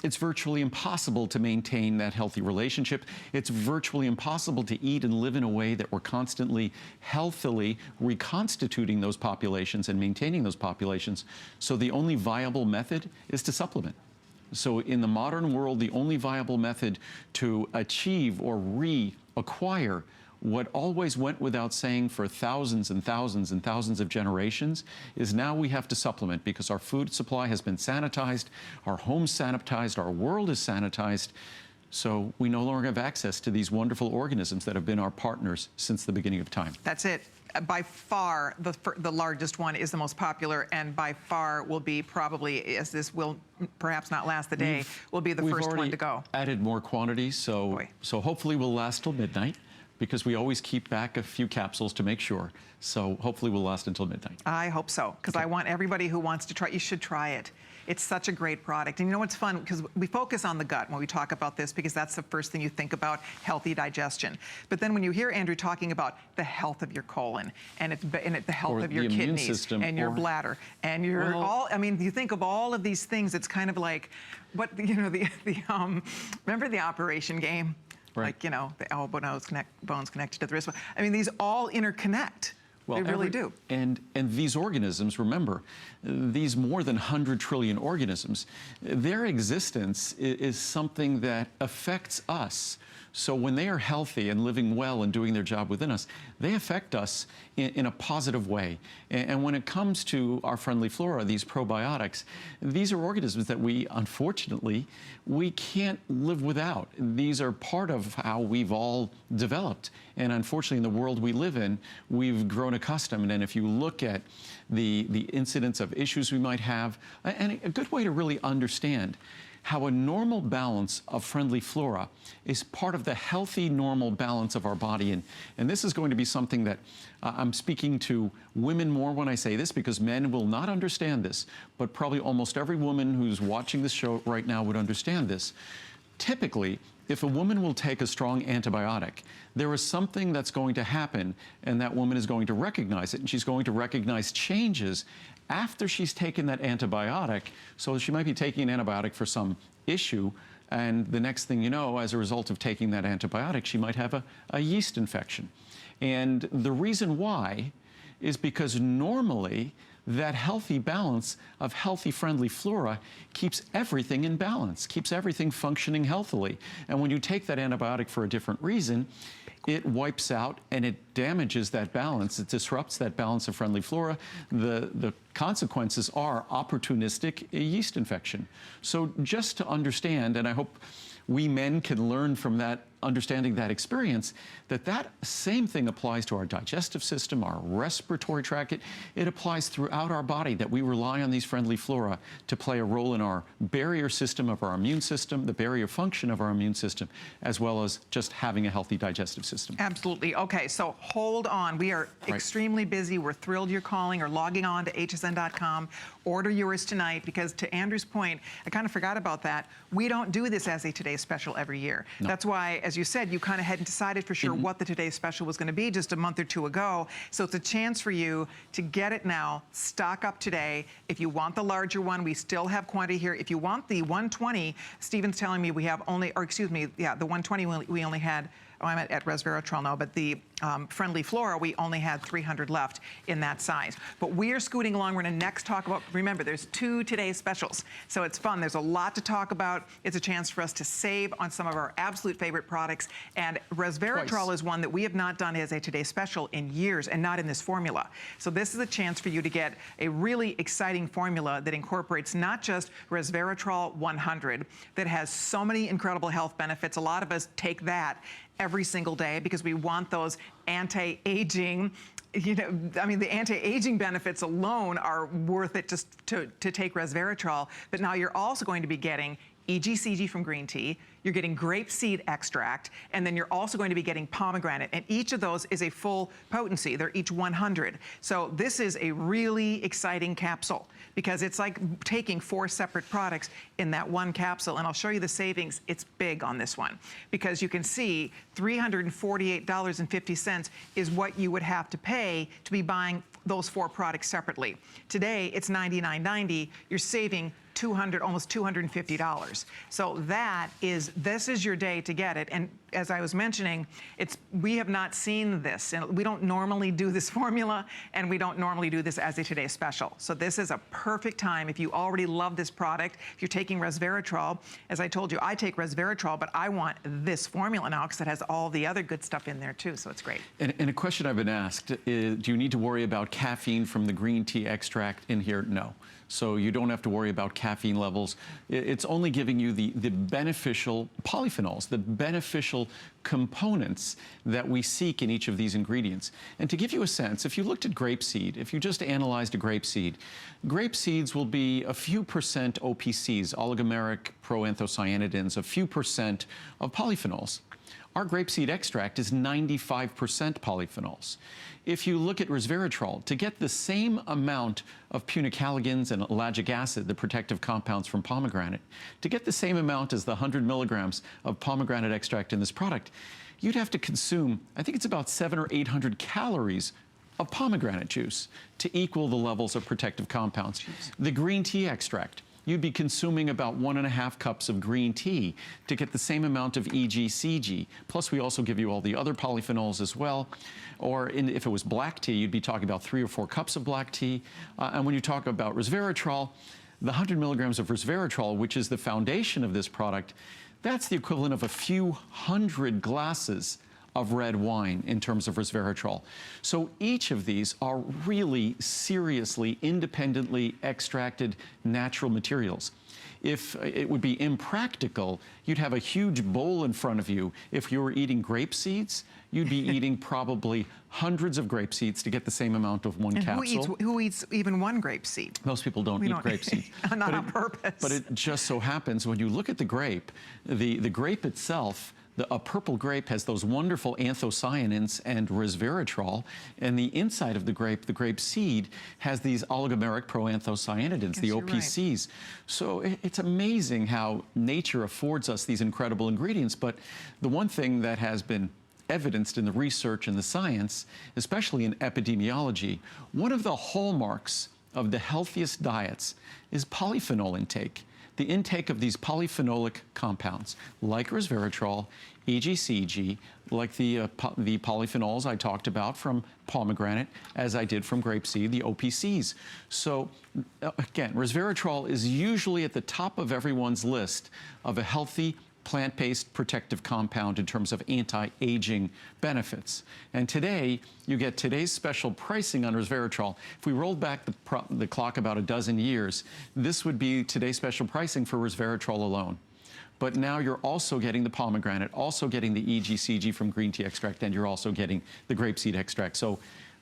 it's virtually impossible to maintain that healthy relationship. It's virtually impossible to eat and live in a way that we're constantly healthily reconstituting those populations and maintaining those populations. So the only viable method is to supplement. So in the modern world, the only viable method to achieve or reacquire what always went without saying for thousands and thousands and thousands of generations is now we have to supplement because our food supply has been sanitized, our homes sanitized, our world is sanitized. So we no longer have access to these wonderful organisms that have been our partners since the beginning of time. That's it. By far, the largest one is the most popular, and by far will be probably, as this will perhaps not last the day, will be the first one to go. Added more quantity, so hopefully we'll last till midnight, because we always keep back a few capsules to make sure. So hopefully we'll last until midnight. I hope so, because I want everybody who wants to try, you should try it. It's such a great product. And you know what's fun? Because we focus on the gut when we talk about this, because that's the first thing you think about, healthy digestion. But then when you hear Andrew talking about the health of your colon and the health of your kidneys and your bladder and your I mean, you think of all of these things, it's kind of like, what, you know, remember the Operation game? Right. Like, you know, the elbow bones connected to the wrist. I mean, these all interconnect. Well, they really do. And these organisms, remember, these more than 100 trillion organisms, their existence is something that affects us. So when they are healthy and living well and doing their job within us, they affect us in a positive way. And when it comes to our friendly flora, these probiotics, these are organisms that unfortunately, we can't live without. These are part of how we've all developed. And unfortunately, in the world we live in, we've grown accustomed. And if you look at the incidence of issues we might have, and a good way to really understand how a normal balance of friendly flora is part of the healthy, normal balance of our body. And this is going to be something that I'm speaking to women more when I say this, because men will not understand this, but probably almost every woman who's watching this show right now would understand this. Typically, if a woman will take a strong antibiotic, there is something that's going to happen, and that woman is going to recognize it, and she's going to recognize changes after she's taken that antibiotic. So she might be taking an antibiotic for some issue, and the next thing you know, as a result of taking that antibiotic, she might have a yeast infection. And the reason why is because normally that healthy balance of healthy, friendly flora keeps everything in balance, keeps everything functioning healthily. And when you take that antibiotic for a different reason, it wipes out and it damages that balance. It disrupts that balance of friendly flora. The consequences are opportunistic yeast infection. So just to understand, and I hope we men can learn from that, understanding that experience, that same thing applies to our digestive system, our respiratory tract. It applies throughout our body, that we rely on these friendly flora to play a role in our barrier system of our immune system, the barrier function of our immune system, as well as just having a healthy digestive system. Absolutely. Okay, so hold on. We are extremely busy. We're thrilled you're calling or logging on to hsn.com. Order yours tonight, because to Andrew's point, I kind of forgot about that. We don't do this as a Today's Special every year. No. That's why, as you said, you kind of hadn't decided for sure what the Today's Special was going to be just a month or two ago. So it's a chance for you to get it now, stock up today. If you want the larger one, we still have quantity here. If you want the 120, Stephen's telling me we have only, or excuse me, yeah, the 120 we only had, I'm at Resveratrol now, but the friendly flora, we only had 300 left in that size. But we are scooting along. We're going to next talk about, remember, there's 2 Today's Specials. So it's fun. There's a lot to talk about. It's a chance for us to save on some of our absolute favorite products. And Resveratrol is one that we have not done as a Today's Special in years, and not in this formula. So this is a chance for you to get a really exciting formula that incorporates not just Resveratrol 100, that has so many incredible health benefits. A lot of us take that every single day because we want those anti-aging. You know, I mean, the anti-aging benefits alone are worth it just to take resveratrol, but now you're also going to be getting EGCG from green tea, you're getting grapeseed extract, and then you're also going to be getting pomegranate, and each of those is a full potency. They're each 100. So this is a really exciting capsule because it's like taking 4 separate products in that one capsule, and I'll show you the savings. It's big on this one because you can see $348.50 is what you would have to pay to be buying those 4 products separately. Today, it's $99.90. You're saving almost $250. So this is your day to get it. And as I was mentioning, we have not seen this, and we don't normally do this formula, and we don't normally do this as a Today Special. So this is a perfect time if you already love this product. If you're taking resveratrol, as I told you, I take resveratrol, but I want this formula now because it has all the other good stuff in there too. So it's great. And a question I've been asked is, do you need to worry about caffeine from the green tea extract in here? No. So you don't have to worry about caffeine levels. It's only giving you the beneficial polyphenols, the beneficial components that we seek in each of these ingredients. And to give you a sense, if you looked at grapeseed, if you just analyzed a grapeseed, grape seeds will be a few percent OPCs, oligomeric proanthocyanidins, a few percent of polyphenols. Our grapeseed extract is 95% polyphenols. If you look at resveratrol, to get the same amount of punicalagins and ellagic acid, the protective compounds from pomegranate, to get the same amount as the 100 milligrams of pomegranate extract in this product, you'd have to consume, I think it's about 700 or 800 calories of pomegranate juice to equal the levels of protective compounds. Jeez. The green tea extract, you'd be consuming about 1.5 cups of green tea to get the same amount of EGCG. Plus, we also give you all the other polyphenols as well. Or if it was black tea, you'd be talking about 3 or 4 cups of black tea. And when you talk about resveratrol, the 100 milligrams of resveratrol, which is the foundation of this product, that's the equivalent of a few hundred glasses of red wine in terms of resveratrol. So each of these are really seriously independently extracted natural materials. If it would be impractical, you'd have a huge bowl in front of you. If you were eating grape seeds, you'd be eating probably hundreds of grape seeds to get the same amount of one capsule. Who eats even one grape seed? Most people don't eat grape seeds. Not on purpose. But it just so happens when you look at the grape, the grape itself, a purple grape has those wonderful anthocyanins and resveratrol, and the inside of the grape seed, has these oligomeric proanthocyanidins, the OPCs. Right. So it's amazing how nature affords us these incredible ingredients, but the one thing that has been evidenced in the research and the science, especially in epidemiology, one of the hallmarks of the healthiest diets is polyphenol intake. The intake of these polyphenolic compounds, like resveratrol, EGCG, like the polyphenols I talked about from pomegranate, as I did from grapeseed, the OPCs. So again, resveratrol is usually at the top of everyone's list of a healthy plant-based protective compound in terms of anti-aging benefits. And today, you get today's special pricing on resveratrol. If we rolled back the clock about a dozen years, this would be today's special pricing for resveratrol alone. But now you're also getting the pomegranate, also getting the EGCG from green tea extract, and you're also getting the grapeseed extract. So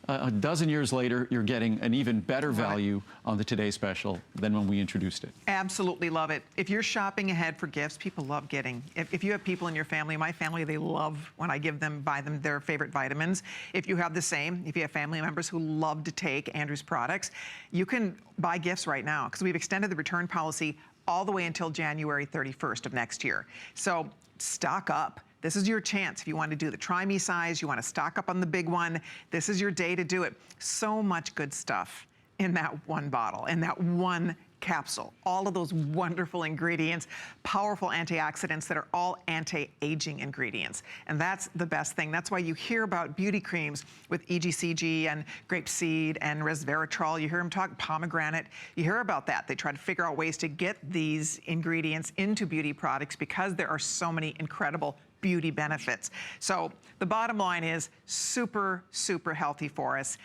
a dozen years later, you're getting an even better value on the Today Special than when we introduced it. Absolutely love it. If you're shopping ahead for gifts, people love getting. If you have people in your family, my family, they love when I buy them their favorite vitamins. If you have the same, if you have family members who love to take Andrew's products, you can buy gifts right now because we've extended the return policy all the way until January 31st of next year. So stock up. This is your chance. If you want to do the Try Me size, you want to stock up on the big one, this is your day to do it. So much good stuff in that one bottle, in that one capsule. All of those wonderful ingredients, powerful antioxidants that are all anti-aging ingredients. And that's the best thing. That's why you hear about beauty creams with EGCG and grapeseed and resveratrol. You hear them talk pomegranate. You hear about that. They try to figure out ways to get these ingredients into beauty products because there are so many incredible beauty benefits. So the bottom line is super, super healthy for us.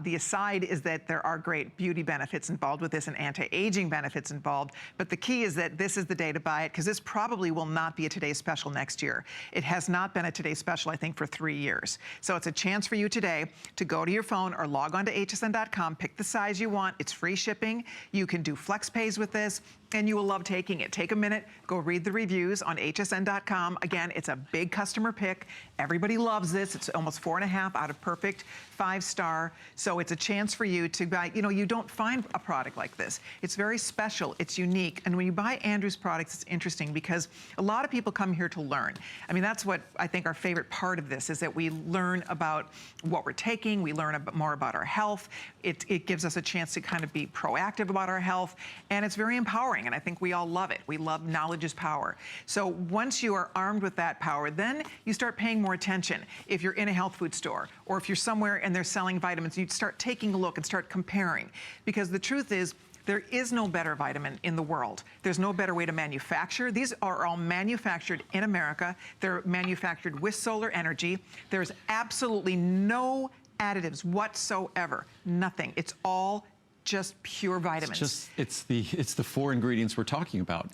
The aside is that there are great beauty benefits involved with this and anti-aging benefits involved, but the key is that this is the day to buy it, because this probably will not be a Today's Special next year. It has not been a Today's Special, I think, for 3 years. So it's a chance for you today to go to your phone or log on to hsn.com, pick the size you want. It's free shipping. You can do flex pays with this, and you will love taking it. Take a minute, go read the reviews on hsn.com. Again, it's a big customer pick. Everybody loves this. It's almost 4.5 out of perfect, 5-star. So it's a chance for you to buy, you know, you don't find a product like this. It's very special, it's unique. And when you buy Andrew's products, it's interesting because a lot of people come here to learn. I mean, that's what I think our favorite part of this is, that we learn about what we're taking, we learn more about our health. It gives us a chance to kind of be proactive about our health, and it's very empowering, and I think we all love it. We love knowledge is power. So once you are armed with that power, then you start paying more attention. If you're in a health food store, or if you're somewhere and they're selling vitamins, you start taking a look and start comparing. Because the truth is, there is no better vitamin in the world. There's no better way to manufacture. These are all manufactured in America. They're manufactured with solar energy. There's absolutely no additives whatsoever. Nothing. It's all just pure vitamins. It's the 4 ingredients we're talking about.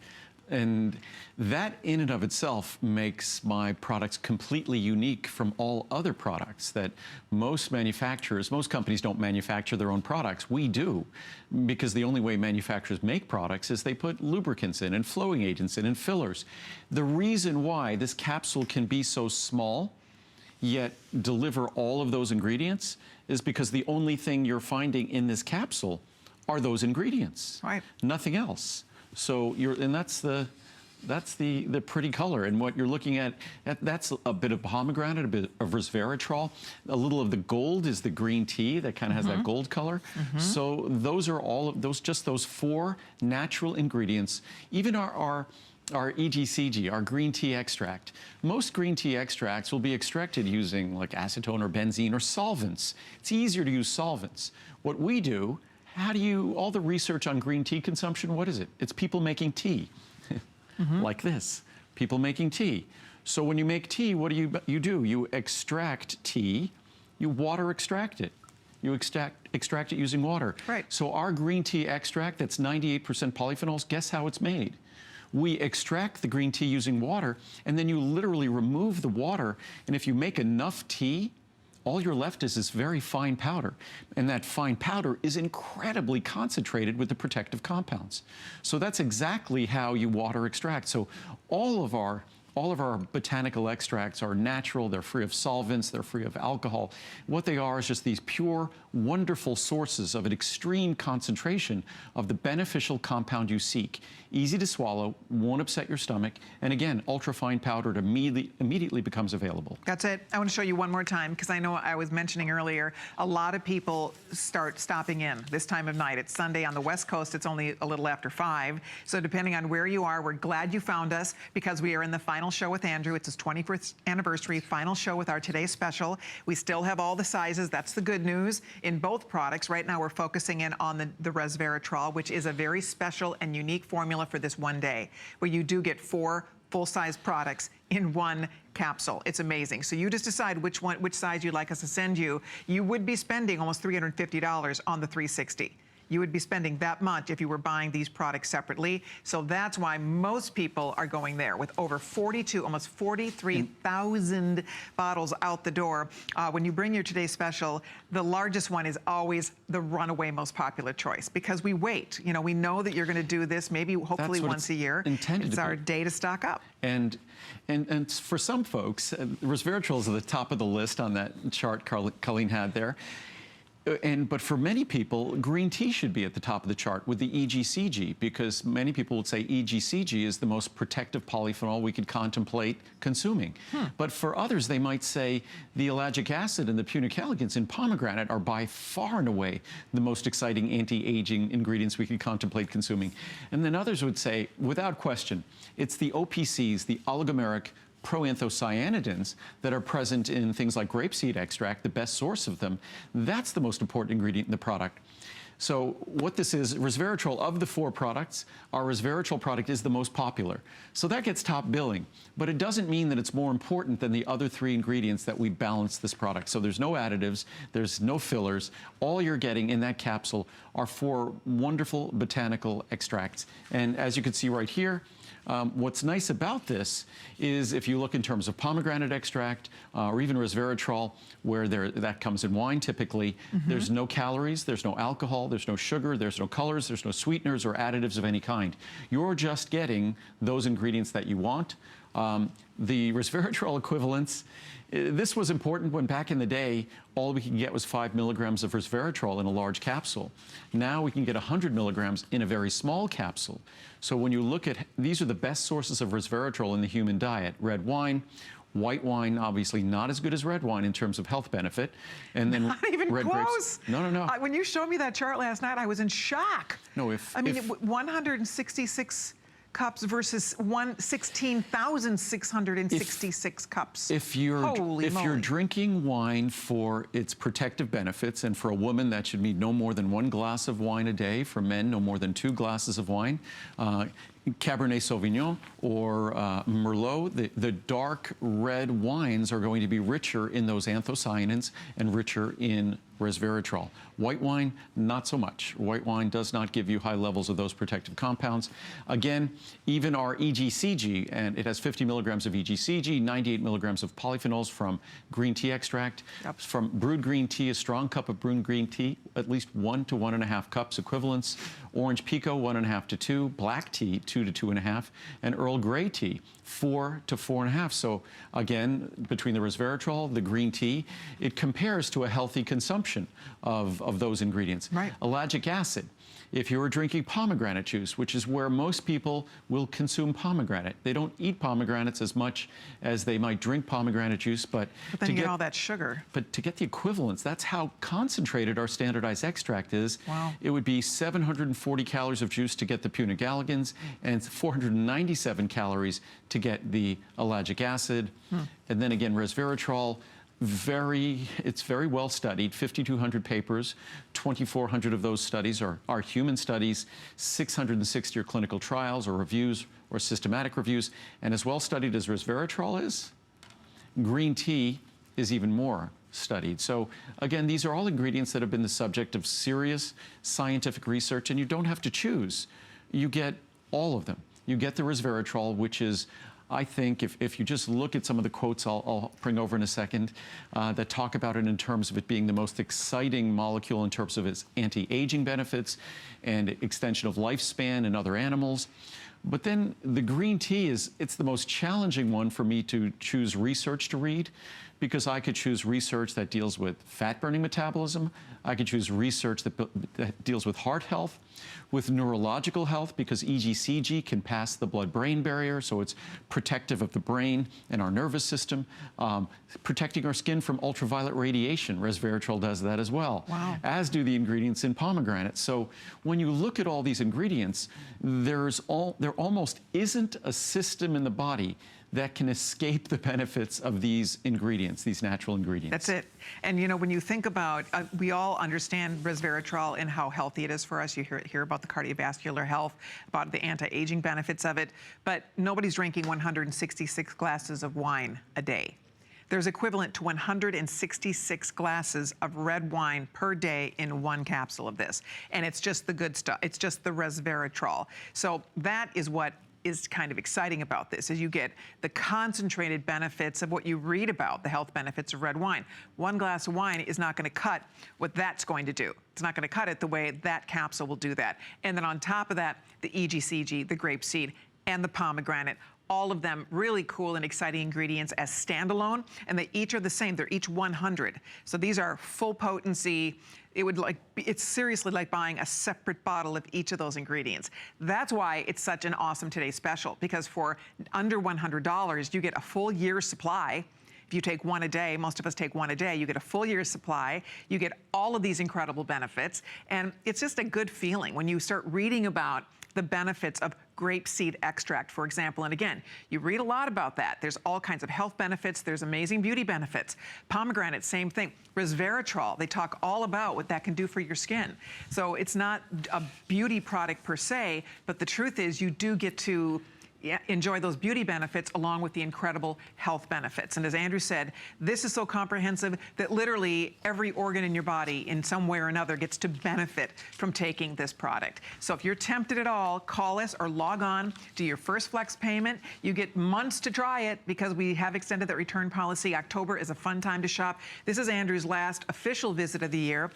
And that in and of itself makes my products completely unique from all other products that most manufacturers, most companies don't manufacture their own products. We do, because the only way manufacturers make products is they put lubricants in and flowing agents in and fillers. The reason why this capsule can be so small yet deliver all of those ingredients is because the only thing you're finding in this capsule are those ingredients. Right. Nothing else. So that's the pretty color. And what you're looking at, that's a bit of pomegranate, a bit of resveratrol. A little of the gold is the green tea that kind of has that gold color. So those are all of those, just those 4 natural ingredients. Even our EGCG, our green tea extract. Most green tea extracts will be extracted using like acetone or benzene or solvents. It's easier to use solvents. What we do, all the research on green tea consumption, what is it? It's people making tea, like this, people making tea. So when you make tea, what do? You extract tea, you water extract it. You extract it using water. Right. So our green tea extract, that's 98% polyphenols, guess how it's made? We extract the green tea using water, and then you literally remove the water, and if you make enough tea, all you're left is this very fine powder. And that fine powder is incredibly concentrated with the protective compounds. So that's exactly how you water extract. So all of our botanical extracts are natural, they're free of solvents, they're free of alcohol. What they are is just these pure, wonderful sources of an extreme concentration of the beneficial compound you seek. Easy to swallow, won't upset your stomach, and again, ultra-fine powder immediately becomes available. That's it. I want to show you one more time, because I know I was mentioning earlier, a lot of people start stopping in this time of night. It's Sunday on the West Coast. It's only a little after 5. So depending on where you are, we're glad you found us, because we are in the final show with Andrew. It's his 21st anniversary, final show with our Today's Special. We still have all the sizes. That's the good news in both products. Right now, we're focusing in on the Resveratrol, which is a very special and unique formula for this one day, where you do get 4 full-size products in one capsule. It's amazing. So you just decide which size you'd like us to send you. You would be spending almost $350 on the 360. You would be spending that much if you were buying these products separately. So that's why most people are going there, with over 42, almost 43,000 bottles out the door. When you bring your Today's Special, the largest one is always the runaway most popular choice, because we wait. You know, we know that you're going to do this maybe hopefully once a year. It's our day to stock up. And for some folks, resveratrol is at the top of the list on that chart Colleen had there. But for many people, green tea should be at the top of the chart with the EGCG, because many people would say EGCG is the most protective polyphenol we could contemplate consuming. But for others, they might say the ellagic acid and the punicalagins in pomegranate are by far and away the most exciting anti-aging ingredients we could contemplate consuming. And then others would say, without question, it's the OPCs, the oligomeric proanthocyanidins that are present in things like grapeseed extract, the best source of them. That's the most important ingredient in the product. So what this is, resveratrol, of the 4 products, our resveratrol product is the most popular. So that gets top billing, but it doesn't mean that it's more important than the other 3 ingredients that we balance this product. So there's no additives, there's no fillers. All you're getting in that capsule are 4 wonderful botanical extracts. And as you can see right here, what's nice about this is if you look in terms of pomegranate extract or even resveratrol, where that comes in wine typically, there's no calories, there's no alcohol, there's no sugar, there's no colors, there's no sweeteners or additives of any kind. You're just getting those ingredients that you want. The resveratrol equivalents, this was important when back in the day, all we could get was 5 milligrams of resveratrol in a large capsule. Now we can get 100 milligrams in a very small capsule. So when you look at, these are the best sources of resveratrol in the human diet: red wine, white wine, obviously not as good as red wine in terms of health benefit. And then not even red close. grapes. No, no, no. When you showed me that chart last night, I was in shock. No, 166 cups versus 16,666 cups. If you're drinking wine for its protective benefits, and for a woman that should need no more than 1 glass of wine a day, for men no more than 2 glasses of wine, Cabernet Sauvignon or Merlot, the dark red wines are going to be richer in those anthocyanins and richer in resveratrol. White wine, not so much. White wine does not give you high levels of those protective compounds. Again, even our EGCG, and it has 50 milligrams of EGCG, 98 milligrams of polyphenols from green tea extract. Yep. From brewed green tea, a strong cup of brewed green tea, at least 1 to 1.5 cups equivalents. Orange Pico, 1.5 to 2. Black tea, 2 to 2.5. And Earl Grey tea, 4 to 4.5. So again, between the resveratrol, the green tea, it compares to a healthy consumption of those ingredients. Right. Ellagic acid. If you were drinking pomegranate juice, which is where most people will consume pomegranate, they don't eat pomegranates as much as they might drink pomegranate juice, but then you get all that sugar. But to get the equivalents, that's how concentrated our standardized extract is. Wow. It would be 740 calories of juice to get the punagalligans and 497 calories to get the ellagic acid. And then again, resveratrol, it's very well studied, 5,200 papers, 2,400 of those studies are human studies, 660 are clinical trials or reviews or systematic reviews, and as well studied as resveratrol is, green tea is even more studied. So again, these are all ingredients that have been the subject of serious scientific research, and you don't have to choose. You get all of them. You get the resveratrol, which is, I think, if you just look at some of the quotes I'll bring over in a second that talk about it in terms of it being the most exciting molecule in terms of its anti-aging benefits and extension of lifespan in other animals. But then the green tea it's the most challenging one for me to choose research to read, because I could choose research that deals with fat-burning metabolism. I could choose research that deals with heart health, with neurological health, because EGCG can pass the blood-brain barrier, so it's protective of the brain and our nervous system, protecting our skin from ultraviolet radiation. Resveratrol does that as well, wow, as do the ingredients in pomegranate. So when you look at all these ingredients, there almost isn't a system in the body that can escape the benefits of these ingredients, these natural ingredients. That's it. And you know, when you think about, we all understand resveratrol and how healthy it is for us. You hear about the cardiovascular health, about the anti-aging benefits of it, but nobody's drinking 166 glasses of wine a day. There's equivalent to 166 glasses of red wine per day in 1 capsule of this. And it's just the good stuff. It's just the resveratrol. So that is what is kind of exciting about this, is you get the concentrated benefits of what you read about, the health benefits of red wine. 1 glass of wine is not going to cut what that's going to do. It's not going to cut it the way that capsule will do that. And then on top of that, the EGCG, the grapeseed, and the pomegranate, all of them really cool and exciting ingredients as standalone, and they each are the same. They're each 100. So these are full potency. It's seriously like buying a separate bottle of each of those ingredients. That's why it's such an awesome Today Special, because for under $100, you get a full year's supply. If you take 1 a day, most of us take 1 a day, you get a full year's supply, you get all of these incredible benefits, and it's just a good feeling when you start reading about the benefits of grapeseed extract, for example. And again, you read a lot about that. There's all kinds of health benefits. There's amazing beauty benefits. Pomegranate, same thing. Resveratrol, they talk all about what that can do for your skin. So it's not a beauty product per se, but the truth is you do get to enjoy those beauty benefits along with the incredible health benefits. And as Andrew said, this is so comprehensive that literally every organ in your body in some way or another gets to benefit from taking this product. So if you're tempted at all, call us or log on, do your first flex payment. You get months to try it because we have extended that return policy. October is a fun time to shop. This is Andrew's last official visit of the year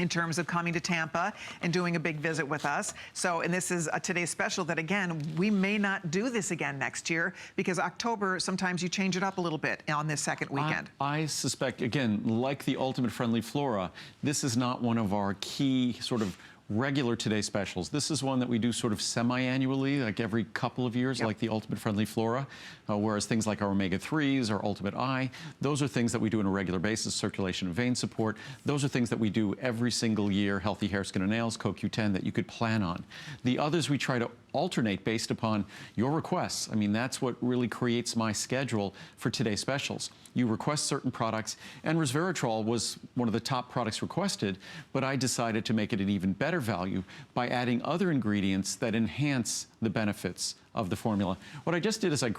in terms of coming to Tampa and doing a big visit with us. So, and this is today's special that, again, we may not do this again next year because October, sometimes you change it up a little bit on this second weekend. I suspect, again, like the Ultimate Friendly Flora, this is not one of our key sort of regular Today specials. This is one that we do sort of semi-annually, like every couple of years, like the Ultimate Friendly Flora, whereas things like our omega-3s, our Ultimate Eye, those are things that we do on a regular basis, circulation and vein support. Those are things that we do every single year, healthy hair, skin, and nails, CoQ10, that you could plan on. The others we try to alternate based upon your requests. I mean, that's what really creates my schedule for Today specials. You request certain products, and Resveratrol was one of the top products requested, but I decided to make it an even better value by adding other ingredients that enhance the benefits of the formula. What I just did is I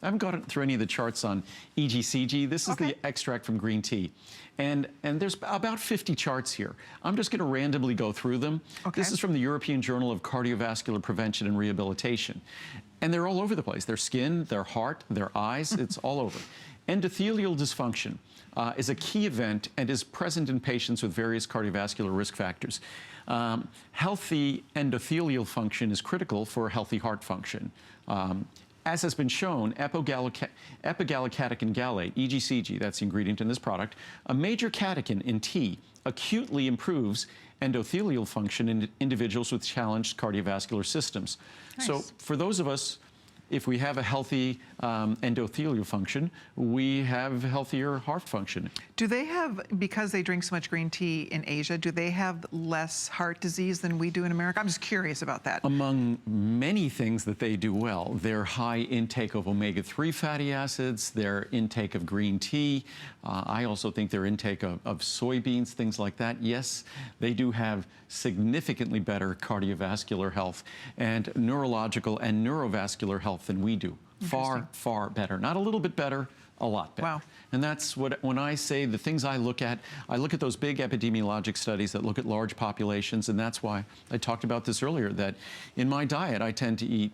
haven't gotten through any of the charts on EGCG. This is the extract from green tea. And there's about 50 charts here. I'm just going to randomly go through them. This is from the European Journal of Cardiovascular Prevention and Rehabilitation. And they're all over the place. Their skin, their heart, their eyes, it's all over. Endothelial dysfunction is a key event and is present in patients with various cardiovascular risk factors. Healthy endothelial function is critical for healthy heart function. As has been shown, epigallocatechin gallate, EGCG, that's the ingredient in this product, a major catechin in tea, acutely improves endothelial function in individuals with challenged cardiovascular systems. So for those of us, if we have a healthy endothelial function, we have healthier heart function. Do they have, because they drink so much green tea in Asia, do they have less heart disease than we do in America? I'm just curious about that. Among many things that they do well, their high intake of omega-3 fatty acids, their intake of green tea, I also think their intake of soybeans, things like that. Yes, they do have significantly better cardiovascular health and neurological and neurovascular health than we do. Far, far better. Not a little bit better, a lot better. Wow. And that's what, when I say the things I look at those big epidemiologic studies that look at large populations, and that's why I talked about this earlier, that in my diet I tend to eat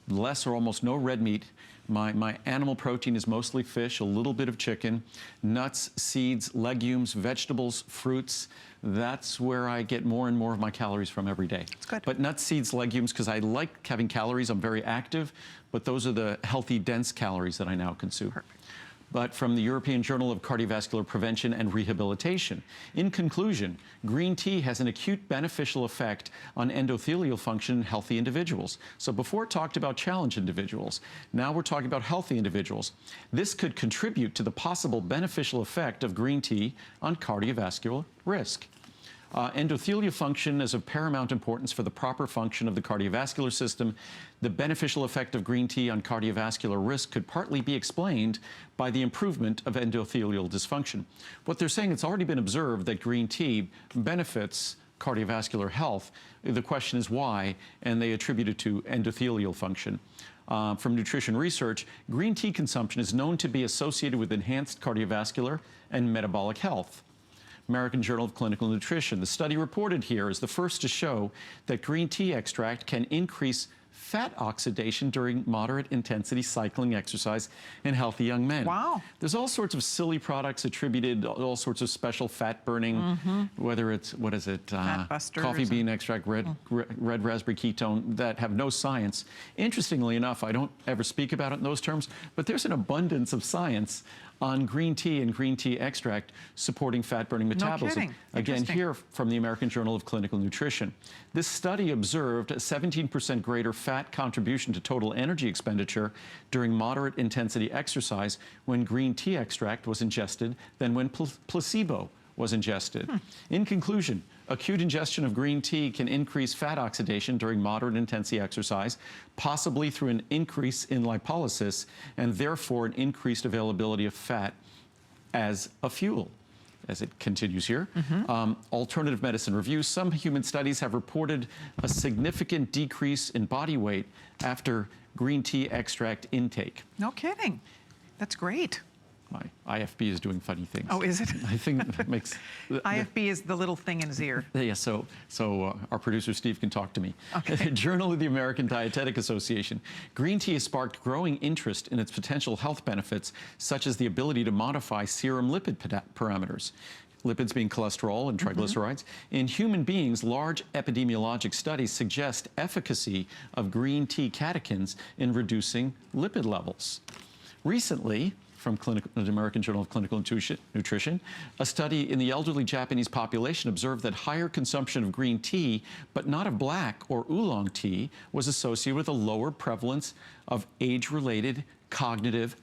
less or almost no red meat. My animal protein is mostly fish, a little bit of chicken, nuts, seeds, legumes, vegetables, fruits. That's where I get more and more of my calories from every day. That's good. But nuts, seeds, legumes, because I like having calories, I'm very active, but those are the healthy, dense calories that I now consume. Perfect. But from the European Journal of Cardiovascular Prevention and Rehabilitation. In conclusion, green tea has an acute beneficial effect on endothelial function in healthy individuals. So before it talked about challenged individuals, now we're talking about healthy individuals. This could contribute to the possible beneficial effect of green tea on cardiovascular risk. Endothelial function is of paramount importance for the proper function of the cardiovascular system. The beneficial effect of green tea on cardiovascular risk could partly be explained by the improvement of endothelial dysfunction. What they're saying, it's already been observed that green tea benefits cardiovascular health. The question is why, and they attribute it to endothelial function. From nutrition research, green tea consumption is known to be associated with enhanced cardiovascular and metabolic health. American Journal of Clinical Nutrition. The study reported here is the first to show that green tea extract can increase fat oxidation during moderate intensity cycling exercise in healthy young men. Wow. There's all sorts of silly products attributed, all sorts of special fat burning, whether it's, what is it, coffee bean extract, red raspberry ketone, that have no science. Interestingly enough, I don't ever speak about it in those terms, but there's an abundance of science on green tea and green tea extract supporting fat-burning metabolism. No kidding. Again, here from the American Journal of Clinical Nutrition. This study observed a 17% greater fat contribution to total energy expenditure during moderate intensity exercise when green tea extract was ingested than when placebo was ingested. In conclusion, acute ingestion of green tea can increase fat oxidation during moderate intensity exercise, possibly through an increase in lipolysis and therefore an increased availability of fat as a fuel. As it continues here, alternative medicine review. Some human studies have reported a significant decrease in body weight after green tea extract intake. No kidding. That's great. My IFB is doing funny things. Oh, is it? I think that makes... IFB is the little thing in his ear. Yeah, so our producer Steve can talk to me. Okay. Journal of the American Dietetic Association. Green tea has sparked growing interest in its potential health benefits, such as the ability to modify serum lipid parameters. Lipids being cholesterol and triglycerides. In human beings, large epidemiologic studies suggest efficacy of green tea catechins in reducing lipid levels. Recently, from the American Journal of Clinical Nutrition, a study in the elderly Japanese population observed that higher consumption of green tea, but not of black or oolong tea, was associated with a lower prevalence of age-related cognitive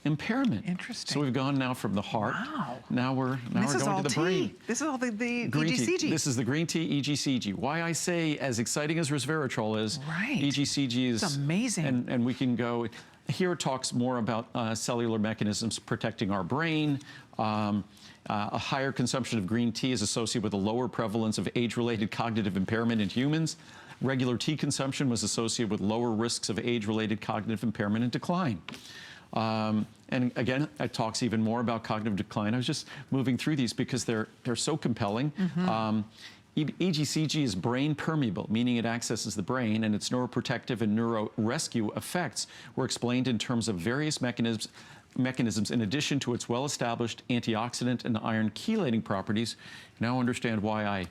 impairment. Interesting. So we've gone now from the heart. Wow. Now we're going to the brain. This is all the green EGCG. Tea. This is the green tea EGCG. Why I say as exciting as resveratrol is, right. EGCG is... It's amazing. And we can go... Here it talks more about cellular mechanisms protecting our brain. A higher consumption of green tea is associated with a lower prevalence of age-related cognitive impairment in humans. Regular tea consumption was associated with lower risks of age-related cognitive impairment and decline. And again, it talks even more about cognitive decline. I was just moving through these because they're so compelling. EGCG is brain permeable, meaning it accesses the brain, and its neuroprotective and neurorescue effects were explained in terms of various mechanisms in addition to its well-established antioxidant and iron chelating properties. Now understand why I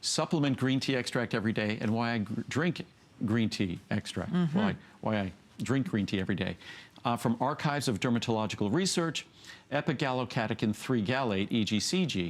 supplement green tea extract every day and why I drink green tea extract, why I drink green tea every day. From Archives of Dermatological Research, epigallocatechin 3 gallate, EGCG,